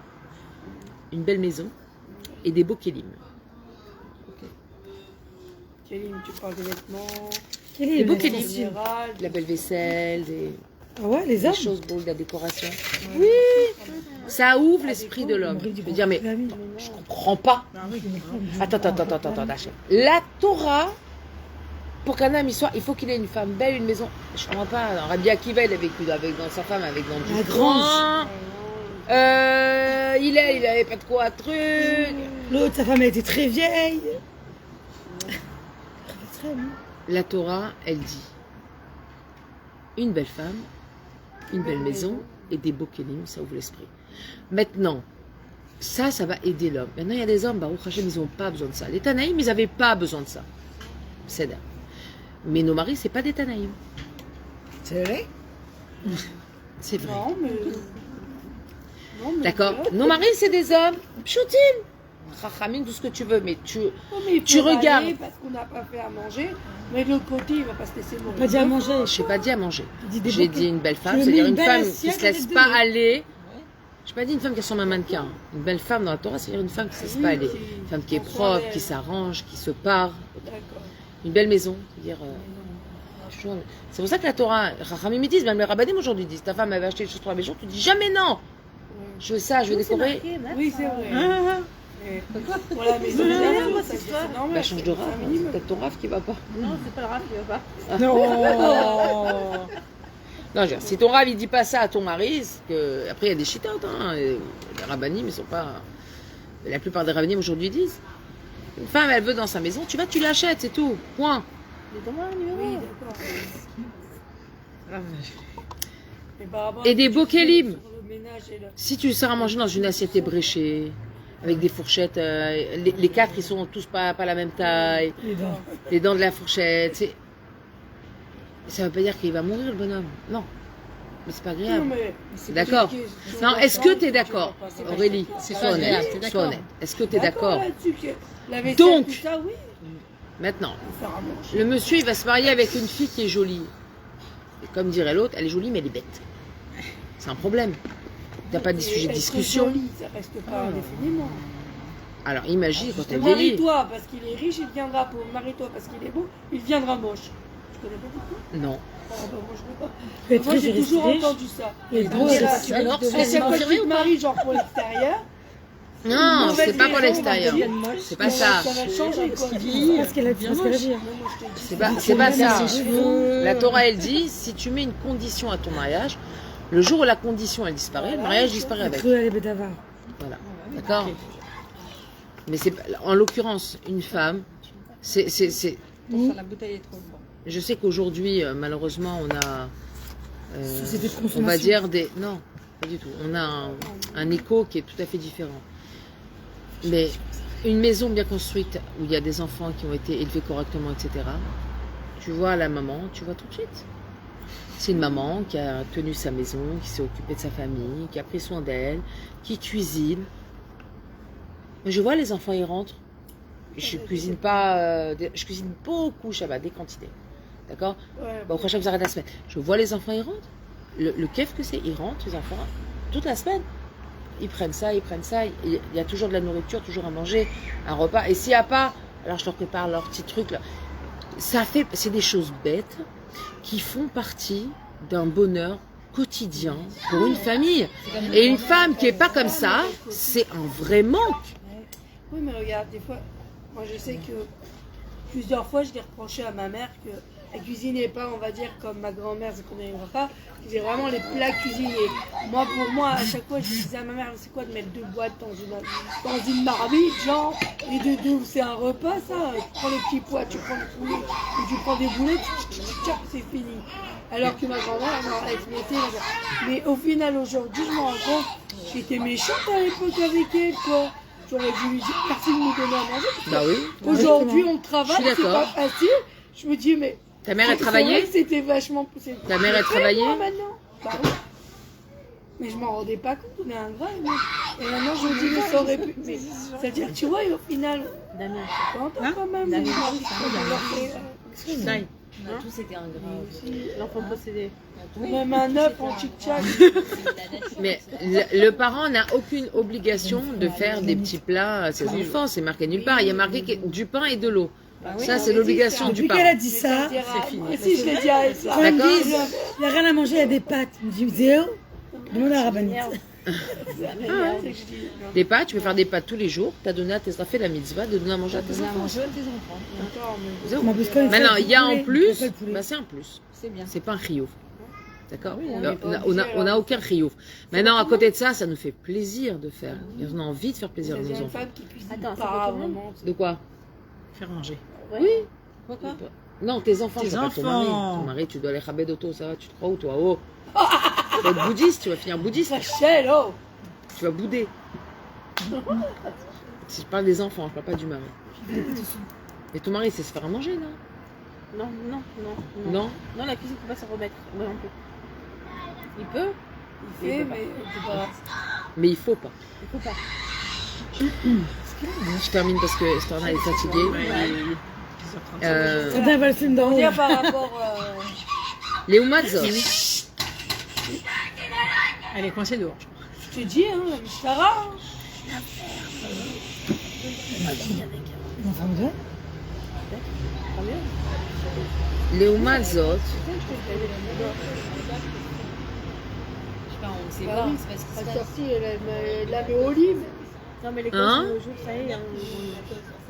une belle maison et des beaux kélim. Kélim, tu parles des vêtements, Quel est Les le beaux en kélim. général. La belle vaisselle, Ah ouais, les des hommes. choses beaux, de la décoration. Oui, ça ouvre l'esprit de l'homme. Je veux dire, mais je comprends pas. Attends. Hachem. La Torah, pour qu'un homme y soit, il faut qu'il ait une femme belle, une maison. Je comprends pas. Alors, Rabbi Akiva, il a vécu avec dans sa femme, avec dans La du grand. Il avait pas de quoi truc. L'autre, sa femme, elle était très vieille. La Torah, elle dit une belle femme, une belle maison et des beaux kélim, ça ouvre l'esprit. Maintenant, ça va aider l'homme. Maintenant, il y a des hommes, Baruch Hashem, ils n'ont pas besoin de ça. Les Tanaïm, ils n'avaient pas besoin de ça. C'est d'accord. Mais nos maris, c'est pas des Tanaïm. C'est vrai? C'est vrai. Non, mais. Non, mais D'accord. voilà. Nos maris, c'est des hommes. Pshoutim. Chachamim, tout ce que tu veux, mais tu. Non, mais il faut Tu regardes. aller Parce qu'on n'a pas fait à manger, mais de l'autre côté, il va pas se laisser mourir. Pas dit à manger. Je n'ai pas dit à manger. dit des J'ai beaux dit une belle femme, lui c'est-à-dire mets une une belle femme qui assiette se laisse avec pas deux. aller. Je n'ai pas dit une femme qui ressemble à un mannequin. Une belle femme dans la Torah, c'est-à-dire une femme qui ne se laisse Oui, pas aller. qui- Une femme qui est qui propre, s'en qui lève. s'arrange, qui se part. D'accord. Une belle maison. C'est-à-dire, toujours- c'est pour ça que la Torah, Rachamim me disent, même les rabbinim aujourd'hui disent, ta femme avait acheté des choses pour la maison, tu dis jamais non. Je veux ça, je veux décorer. Oui, c'est vrai. Mais pour la maison, c'est normal. Bah, change de raf, c'est un c'est minimum. peut-être ton raf qui va pas. Non, c'est pas le rap qui va pas. Non, je veux dire, si ton rave il dit pas ça à ton mari, c'est que après il y a des chitotes, hein, et les rabbinim ils sont pas. La plupart des rabbinim aujourd'hui disent, une femme elle veut dans sa maison, tu vas tu l'achètes, c'est tout, point. Oui, d'accord. Mais par rapport Et à des ce que beaux tu disais kélim. sur le ménage et le- Si tu sers à manger dans une assiette ébréchée, avec des fourchettes, les 4 ils sont tous pas la même taille, Les dents. les dents de la fourchette, ça veut pas dire qu'il va mourir le bonhomme, non. Mais c'est pas Non, agréable. mais D'accord. tu Non, vois est-ce pas, que tu es tu d'accord, vois pas, c'est pas Aurélie, C'est sois pas agréable, honnête, t'es sois d'accord. honnête. Est-ce que tu es d'accord là-dessus que la vaisselle, Donc. tout ça, oui. Maintenant, Faut faire à manger. le monsieur, il va se marier avec une fille qui est jolie. Et comme dirait l'autre, elle est jolie, mais elle est bête. C'est un problème. Il n'y a pas des sujets de Être discussion. joli, ça reste pas indéfiniment. Alors imagine quand elle vieillit. Marie-toi parce qu'il est riche, il deviendra pauvre. Marie-toi parce qu'il est beau, il deviendra moche. Tu connais pas du tout? Non. Oh, bah, moi, je sais pas. Il être Moi, riche et j'ai toujours riche. entendu ça. Et gros, Et c'est là, sûr. alors, de- Et c'est quand confirmé tu ou te pas maries, genre pour l'extérieur. Non, Mauvaise c'est pas pour raison, l'extérieur. on va devenir C'est pas ça. Ça va changer, quoi. C'est pas ce qu'elle a dit. Non, moi, je t'ai dit. C'est pas ça. ses cheveux. La Torah, elle dit, si tu mets une condition à ton mariage, le jour où la condition, elle disparaît, le mariage disparaît avec. Cruel et bédavard. Voilà. D'accord. Mais c'est pas- en l'occurrence, une femme, c'est. La bouteille est trop forte. Je sais qu'aujourd'hui, malheureusement, on a. Société de on va consommation. dire des. Non, pas du tout. On a un écho qui est tout à fait différent. Mais une maison bien construite où il y a des enfants qui ont été élevés correctement, etc. Tu vois la maman, tu vois tout de suite. C'est une maman qui a tenu sa maison, qui s'est occupée de sa famille, qui a pris soin d'elle, qui cuisine. Mais je vois les enfants, ils rentrent. Je cuisine pas. Je cuisine beaucoup Shabbat, des quantités. D'accord. Ouais. Bon, au prochain, vous arrêtez la semaine. Je vois les enfants, ils rentrent. Le kiff que c'est, ils rentrent, les enfants, toute la semaine. Ils prennent ça, ils prennent ça. Il y a toujours de la nourriture, toujours à manger, un repas. Et s'il n'y a pas, alors je leur prépare leur petit truc. Là. C'est des choses bêtes qui font partie d'un bonheur quotidien pour une famille. Et une femme qui n'est pas comme ça, c'est un vrai manque. Oui, mais regarde, des fois, moi je sais que plusieurs fois je l'ai reproché à ma mère qu'elle cuisinait pas, on va dire, comme ma grand-mère, c'est qu'on n'aimera pas, c'est vraiment les plats cuisinés. Moi, pour moi, à chaque fois, je disais à ma mère, c'est quoi de mettre 2 boîtes dans une marmite, genre, et c'est un repas, ça. Tu prends les petits pois, tu prends le poulet, ou tu prends des boulets, c'est fini. Alors que ma grand-mère, non, elle se mettait. Mais au final, aujourd'hui, je me rends compte, j'étais méchante à l'époque avec elle, quoi. J'aurais dû lui dire, merci de nous donner à manger. Bah oui. Aujourd'hui, on travaille, Je suis c'est pas d'accord. facile. Je me dis, mais. Ta mère, elle c'est travaillait vrai que c'était vachement. Ta mère, elle Je fais, travaillait moi, maintenant. Bah oui. Mais je m'en rendais pas compte, on est ingrat. Et maintenant, je me dis, mais ça aurait pu. Mais, c'est-à-dire, tu vois, et au final. Damien. T'entends quand même. Damien. on leur fait, On a tous été ingrats. L'enfant possédé. Même un œuf en tic-tac. Mais le parent n'a aucune obligation de faire des petits plats à ses enfants. C'est marqué nulle part. Il y a marqué du pain et de l'eau. Ça, c'est l'obligation du Depuis parent. qu'elle a dit ça, C'est fini. Et si je l'ai dit à Elsa. quand ils me D'accord. disent il n'y a rien à manger, il y a des pâtes. Je me dis Zéo, demande à Rabanit. Des pâtes, tu peux faire des pâtes tous les jours. Tu as donné à tes enfants, fait la mitzvah de donner à manger à tes enfants. Zéro. En plus, quand ils Maintenant, font il y a le en poulet, plus, ils font pas le poulet. bah, c'est un plus. C'est bien. C'est pas un chiouf. D'accord Oui, on a aucun chiouf. Maintenant, à côté de ça, ça nous fait plaisir de faire. Et on a envie de faire plaisir à Il y a nos une enfants. femme qui cuisine Attends, ça pas fait comment vraiment. De quoi Faire manger. Pourquoi Non, tes enfants, Tes je parle de ton mari. enfants. Ton mari, tu dois les raber d'auto, ça va, tu te crois où toi? Oh tu vas être bouddhiste, tu vas finir bouddhiste, Rachel, oh. tu vas bouder. Si je parle des enfants, je parle pas du mari. Mais ton mari, c'est se faire à manger, non? Non. Non. Non, la cuisine peut pas s'en remettre. Moi non plus. Il peut. Il fait, mais c'est pas. Mais il faut pas. Il faut pas. Je termine parce que Storna est fatiguée. Ça va le film d'en haut. Dire par rapport. Léo Mazzo. Elle est coincée dehors. Je te dis, hein, la Sarah. Ils en font deux. Léo Mazot. Je sais pas, on ne sait Bah pas. oui. C'est parce que Elle c'est est sortie, elle avait olive. Non, mais les Hein coins, au jour, ça y est.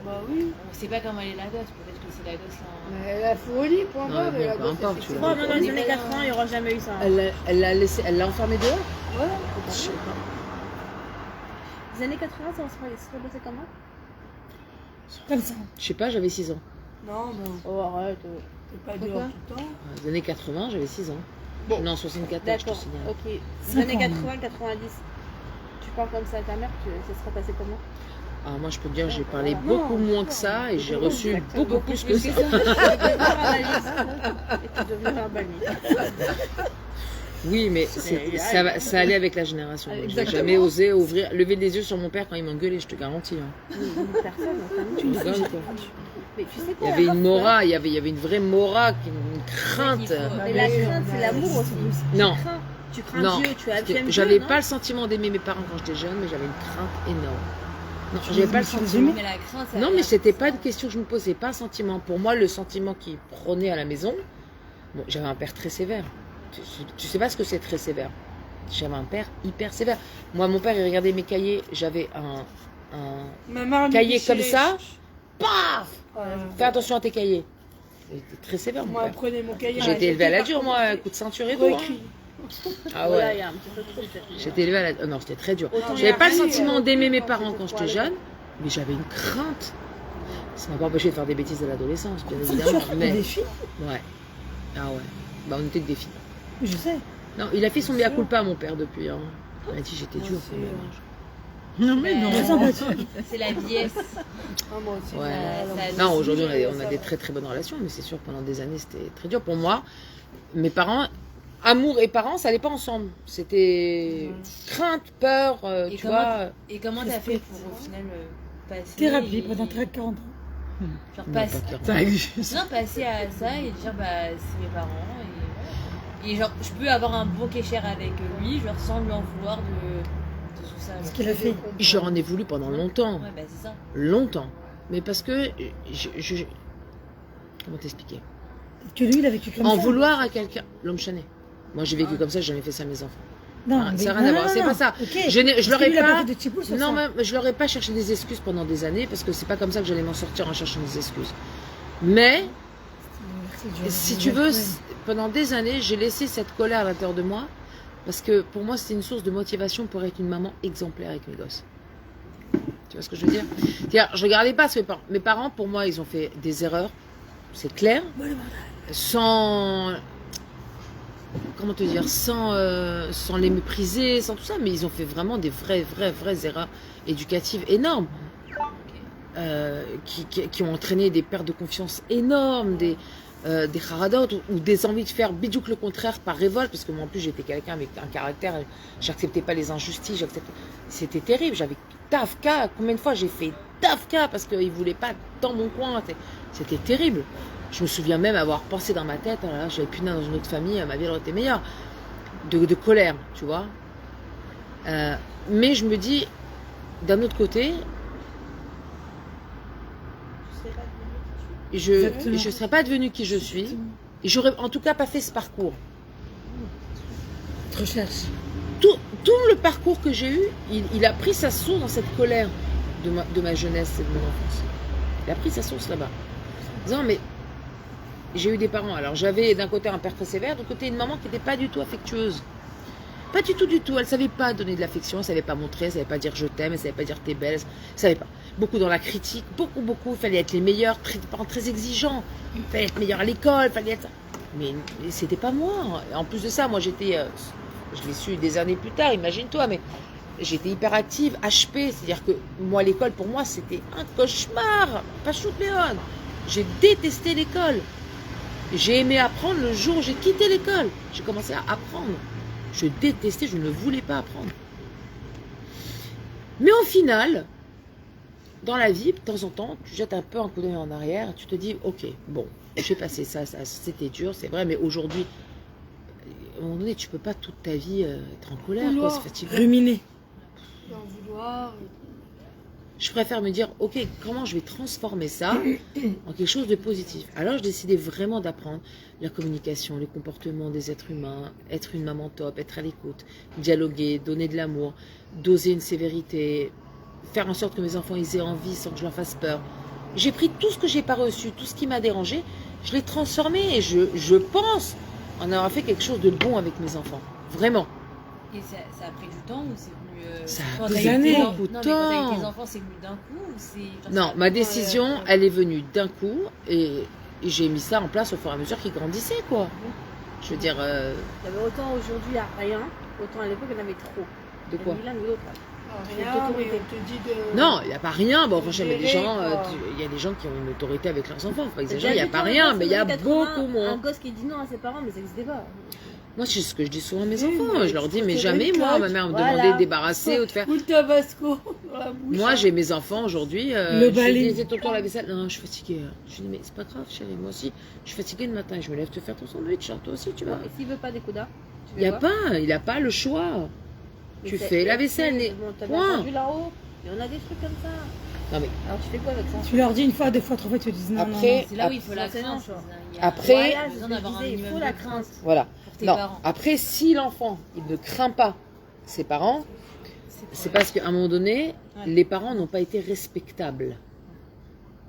Bah oui. on sait pas comment elle est la gosse. Peut-être que c'est la gosse en. Mais elle a fait olive, point Non, barre, mais mais la peu gosse, importe, elle tu fait vois. Oh, non, dans les années 80, il n'y aura jamais eu ça. Elle l'a enfermé dehors? Les années 80, ça se passait comment? Comme ça. Je sais pas, j'avais 6 ans. Non, non. Oh, arrête. T'es pas dehors tout le temps. Les années 80, j'avais 6 ans. Je suis née en 74, je te D'accord, signale. ok. Les 5 années ans. 80, 90. Tu parles comme ça à ta mère, ça sera passé comment? Alors moi, je peux te dire, j'ai parlé non, beaucoup moins que ça et j'ai reçu beaucoup plus que ça. Et tu deviens un balmi. Oui, mais ça allait avec la génération. Moi, j'ai jamais osé lever les yeux sur mon père quand il m'engueulait, je te garantis. Hein. Personne, Tu rigoles, quoi. mais tu sais Il quoi? y avait une mora, il y avait une vraie mora, une crainte. Et la crainte, c'est l'amour aussi. Non. Tu crains Non, Dieu, tu aimes Dieu. j'avais non pas le sentiment d'aimer mes parents quand j'étais jeune, mais j'avais une crainte énorme. Non, j'avais pas le tu les sentiment. Mais la crainte, ça Non, vient mais c'était de pas ça. une question que je me posais, pas un sentiment. Pour moi, le sentiment qui prônait à la maison, bon, j'avais un père très sévère. Tu sais pas ce que c'est très sévère. J'avais un père hyper sévère. Moi, mon père, il regardait mes cahiers, j'avais un Ma mère me cahier dit, comme chérie, ça. Paf Ouais. Fais attention à tes cahiers. Il était très sévère, mon Moi, père. prenez mon cahier. J'ai été élevée à la dure, moi, coup de ceinture et tout. hein. Écrit. Ah Voilà, il y ouais. a un petit peu trop peut-être. J'étais élevée à la... non, c'était très dur. Autant J'avais pas le regarder, sentiment d'aimer mes quand parents c'était quand trop j'étais à jeune, mais j'avais une crainte. Ça m'a pas empêché de faire des bêtises à l'adolescence, bien évidemment. Mais Des filles. ouais. Ah ouais. Bah on était que des filles. Je sais. Non, il a fait son mea culpa, mon père, depuis. Hein. Il m'a dit j'étais dur quand même. Non, mais non. Très sympathique. C'est la vieillesse. Ah, moi aussi. Ouais. Ça- Non, aujourd'hui on a des très très bonnes relations, mais c'est sûr pendant des années c'était très dur pour moi. Mes parents, amour et parents, ça allait pas ensemble. C'était crainte, peur, Et tu comment- vois. Et comment t'as fait pour au final passer. Thérapie et- pendant 40 ans. Genre Non, passer. pas clairement. Ça existe. Non, passer à ça et dire bah c'est mes parents et genre je peux avoir un bon kécher avec lui, genre sans lui en vouloir de tout ça. Ce qu'il a fait. J'en ai voulu pendant longtemps. Ouais, bah c'est ça. Longtemps. Mais parce que comment t'expliquer? Que lui, il a vécu comme En ça. vouloir à quelqu'un, l'homme chané. Moi j'ai vécu comme ça, j'ai jamais fait ça à mes enfants. Non, Ah, mais- ça n'a rien à non, voir, non, c'est non. pas ça. Ok. Je Parce leur ai qu'il a pas. fait de petits bouts sur Non, ça. mais je leur ai pas cherché des excuses pendant des années parce que c'est pas comme ça que j'allais m'en sortir en cherchant des excuses. Mais si tu veux, pendant des années, j'ai laissé cette colère à l'intérieur de moi parce que pour moi c'était une source de motivation pour être une maman exemplaire avec mes gosses. Tu vois ce que je veux dire? C'est-à-dire, je regardais pas ce que mes parents, pour moi, ils ont fait des erreurs, c'est clair, sans comment te dire, sans les mépriser, sans tout ça, mais ils ont fait vraiment des vraies erreurs éducatives énormes. Qui ont entraîné des pertes de confiance énormes, des haradotes ou des envies de faire bidouk le contraire par révolte, parce que moi en plus j'étais quelqu'un avec un caractère, j'acceptais pas les injustices, c'était terrible, j'avais tafka, combien de fois j'ai fait tafka parce qu'ils voulaient pas dans mon coin, c'était terrible. Je me souviens même avoir pensé dans ma tête, oh là là, j'avais pu naître dans une autre famille, ma vie aurait été meilleure. De colère, tu vois. Mais je me dis, d'un autre côté, je ne serais pas devenue qui je suis. Et j'aurais en tout cas pas fait ce parcours. Tu te recherches. Tout le parcours que j'ai eu, il a pris sa source dans cette colère de ma jeunesse et de mon enfance. Il a pris sa source là-bas. En disant, mais j'ai eu des parents. Alors j'avais d'un côté un père très sévère, de l'autre côté une maman qui n'était pas du tout affectueuse. Pas du tout, du tout. Elle ne savait pas donner de l'affection, elle ne savait pas montrer, elle ne savait pas dire je t'aime, elle ne savait pas dire t'es belle, elle ne savait pas. Beaucoup dans la critique, beaucoup. Il fallait être les meilleurs, des parents très exigeants. Il fallait être meilleur à l'école, il fallait être... Mais c'était pas moi. En plus de ça, moi j'étais... je l'ai su des années plus tard, imagine-toi, mais j'étais hyperactive, HP, c'est-à-dire que moi, l'école, pour moi, c'était un cauchemar. Pas shoot méone. J'ai détesté l'école. J'ai aimé apprendre le jour où j'ai quitté l'école. J'ai commencé à apprendre. Je détestais, je ne voulais pas apprendre. Mais au final, dans la vie, de temps en temps, tu jettes un peu un coup d'œil en arrière, tu te dis, ok, bon, j'ai passé ça, c'était dur, c'est vrai, mais aujourd'hui, à un moment donné, tu peux pas toute ta vie être en colère, quoi, c'est fatigant. Ruminer. En vouloir. Je préfère me dire, ok, comment je vais transformer ça en quelque chose de positif. Alors, je décidais vraiment d'apprendre la communication, les comportements des êtres humains, être une maman top, être à l'écoute, dialoguer, donner de l'amour, doser une sévérité, faire en sorte que mes enfants ils aient envie sans que je leur fasse peur. J'ai pris tout ce que j'ai pas reçu, tout ce qui m'a dérangé, je l'ai transformé et je pense en avoir fait quelque chose de bon avec mes enfants. Vraiment. Et ça a pris du temps ou c'est venu... Ça quand a t'as pris eu tes beaucoup enfants- de Non, mais quand t'as eu tes temps. enfants, c'est venu d'un coup ou c'est... genre, Non, ça- ma décision, elle est venue d'un coup et j'ai mis ça en place au fur et à mesure qu'ils grandissaient, quoi. Je veux dire, Il y avait autant aujourd'hui, il n'y a rien, autant à l'époque, il y en avait trop. de quoi? Ni l'un ni l'autre. Rien, mais on te dit de... Non, il n'y a pas rien. Bon, franchement, il y a des Gérer, gens, quoi. il y a des gens qui ont une autorité avec leurs enfants. Faut pas T'as exagérer, il n'y a déjà pas vu, rien, toi, mais il y a dans les 80, beaucoup moins. Un gosse qui dit non à ses parents, mais ça n'existait pas. Moi, c'est ce que je dis souvent à mes Oui, enfants. mais Je leur dis, faut mais te jamais, donner moi, une ma claque. mère me Voilà. demandait de débarrasser ou de faire. Ou le tabasco dans la bouche. Moi, j'ai mes enfants aujourd'hui. Le je balai. disais tout le temps la vaisselle. Non, je suis fatiguée. Je dis, mais c'est pas grave, chérie. Moi aussi, je suis fatiguée le matin. Je me lève te faire ton sandwich. Toi aussi, tu vois. Et s'il veut pas des coups Il n'a pas le choix. Tu fais la vaisselle. T'as Point. bien entendu là-haut. Et on a des trucs comme ça. Non, mais Alors tu fais quoi avec ça? Tu leur dis une fois, deux fois, trois fois, tu te dis non, Après- C'est là où il faut la C'est crainte. non, Il y a- Après- il y a Voilà, besoin je d'avoir un disais, il minimum faut de la crainte crainte. voilà. pour tes Non. parents. Après, si l'enfant, il ne craint pas ses parents, c'est parce qu'à un moment donné, Ouais. les parents n'ont pas été respectables.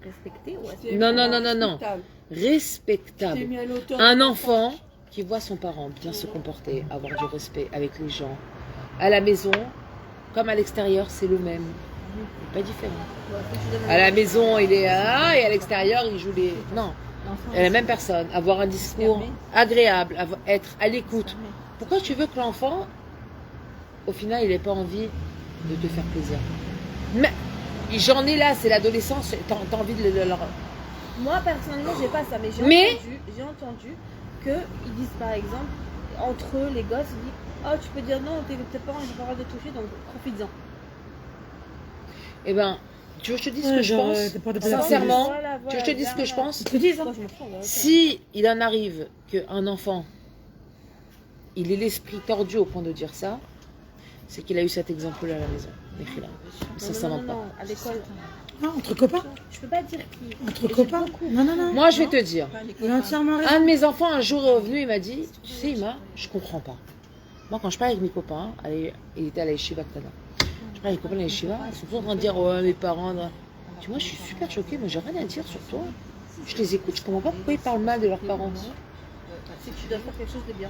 Respecter, ouais. C'est Non, vraiment non, non, non, non. respectable. T'es Respectable. mis à l'auteur. Un enfant qui voit son parent bien se comporter, avoir du respect avec les gens, à la maison, comme à l'extérieur, c'est le même. Il n'est pas différent. Ouais, faut que tu donnes À la maison, il est là, et à l'extérieur, il joue les... Non, l'enfant. la même personne. Avoir un discours agréable, être à l'écoute. Pourquoi tu veux que l'enfant, au final, il n'ait pas envie de te faire plaisir? Mais j'en ai là, c'est l'adolescence, t'as envie de leur... Moi personnellement, j'ai pas ça, mais Mais- j'ai entendu qu'ils disent par exemple, entre eux, les gosses, ils disent oh, tu peux dire non, tes parents ils ont pas le droit de toucher, donc profites-en. Eh ben, tu veux que je te dise ce Ouais, que je genre, pense t'as pas de Sincèrement, Voilà, tu veux que je te dise ce que je pense? Ils te disent, hein. Moi, je m'en fous, ouais, ok. Si il en arrive qu'un enfant, il ait l'esprit tordu au point de dire ça, c'est qu'il a eu cet exemple-là à la maison. Écrit là. Ça, ça non, ment non, pas. non, à l'école. Ah, entre copains. Je peux pas dire qui. Entre copains. Non, non, non. Moi, je vais te dire. Il a entièrement raison. Un de mes enfants, un jour, est revenu, il m'a dit, tu sais, Ima, je comprends pas. Moi, quand je parle avec mes copains, il était à la yeshiva Ktana. Je parle avec les copains de la yeshiva, ils sont tous en train de dire, ouais, mes parents... Tu vois, je suis super choquée, moi, j'ai rien à dire sur toi. Je les écoute, je comprends pas pourquoi ils parlent mal de leurs parents. C'est que tu dois faire quelque chose de bien.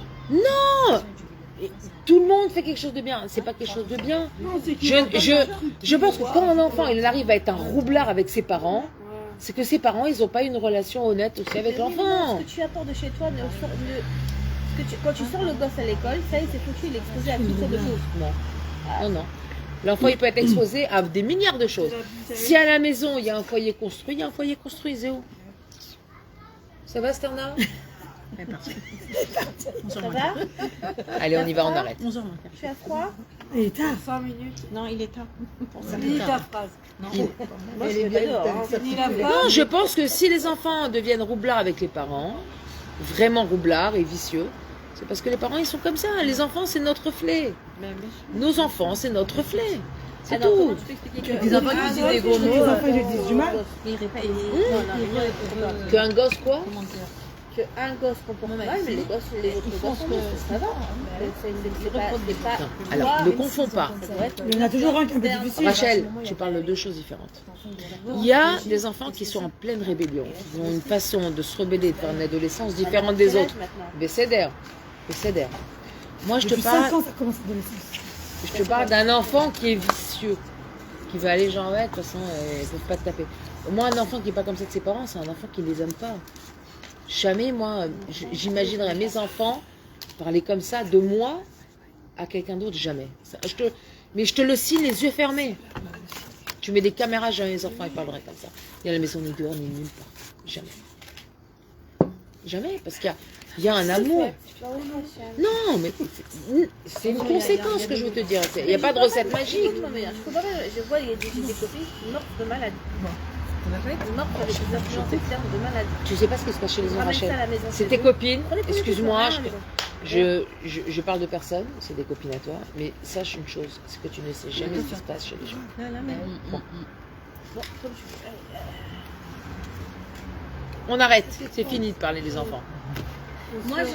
Et tout le monde fait quelque chose de bien, c'est pas quelque chose de bien. Non, c'est qu'il Je pense que quand un enfant, il arrive à être un roublard avec ses parents, c'est que ses parents, ils n'ont pas une relation honnête aussi avec Mais oui, non, l'enfant. ce que tu attends de chez toi, quand tu sors le gosse à l'école, ça y est, c'est foutu, il est exposé à toutes sortes de choses. Non, non, non. L'enfant, il peut être exposé à des milliards de choses. Si à la maison, il y a un foyer construit, il y a un foyer construit, Zéo. Ça va, Sterna? Ouais, parfait. Ça va? Allez, on y va, on arrête. 11h. Tu as froid? Il est tard. 5 minutes. Non, il est tard. Finis ta phrase. Moi, je suis d'accord. Hein. Finis la Non, phrase. je pense que si les enfants deviennent roublards avec les parents, vraiment roublards et vicieux, c'est parce que les parents, ils sont comme ça. Les enfants, c'est notre reflet. Nos enfants, c'est notre reflet. C'est Alors, comment tout. tu peux expliquer que Les enfants qui disent des gros Les mots. enfants, ils disent du mal. il répète Qu'un gosse, quoi Comment dire Qu'un gosse comporte Non, mais mal, mais les gosses, les autres gosses, ça va. C'est pas. Non, alors, ne confonds pas. Il y en a toujours un qui est un peu difficile. Rachel, tu parles de deux choses différentes. Il y a des enfants qui sont en pleine rébellion, qui ont une façon de se rebeller, de faire une adolescence différente des autres. Bécédère. Moi, je te Depuis parle. 5 ans, ça commence l'adolescence. Je te parle d'un enfant qui est vicieux, qui va aller genre, ouais, de toute façon, ils ne peuvent pas te taper. Au moins, un enfant qui n'est pas comme ça de ses parents, c'est un enfant qui ne les aime pas. Jamais, moi, j'imaginerais mes enfants parler comme ça de moi à quelqu'un d'autre, jamais. Mais je te le signe les yeux fermés. Tu mets des caméras, jamais mes enfants, ils parleraient comme ça. Ni à la maison, ni dehors, ni nulle part. Jamais. Jamais, parce qu'il y a un amour. Non, mais c'est une conséquence que je veux te dire. Il n'y a pas de recette magique. Non, mais je comprends pas. Je vois, il y a des copines qui meurent de maladie. Ils meurent avec des influences externes de maladie. Tu sais pas ce qui se passe chez les enfants, Ramène ça à Rachel. la maison. C'est tes copines, Prenez plus excuse-moi, de rien, je parle de personne, c'est des copines à toi, mais sache une chose, c'est que tu ne sais jamais ce qui se passe chez les gens. Bon, comme tu veux. On arrête, c'est fini de parler des enfants. Moi, j'aime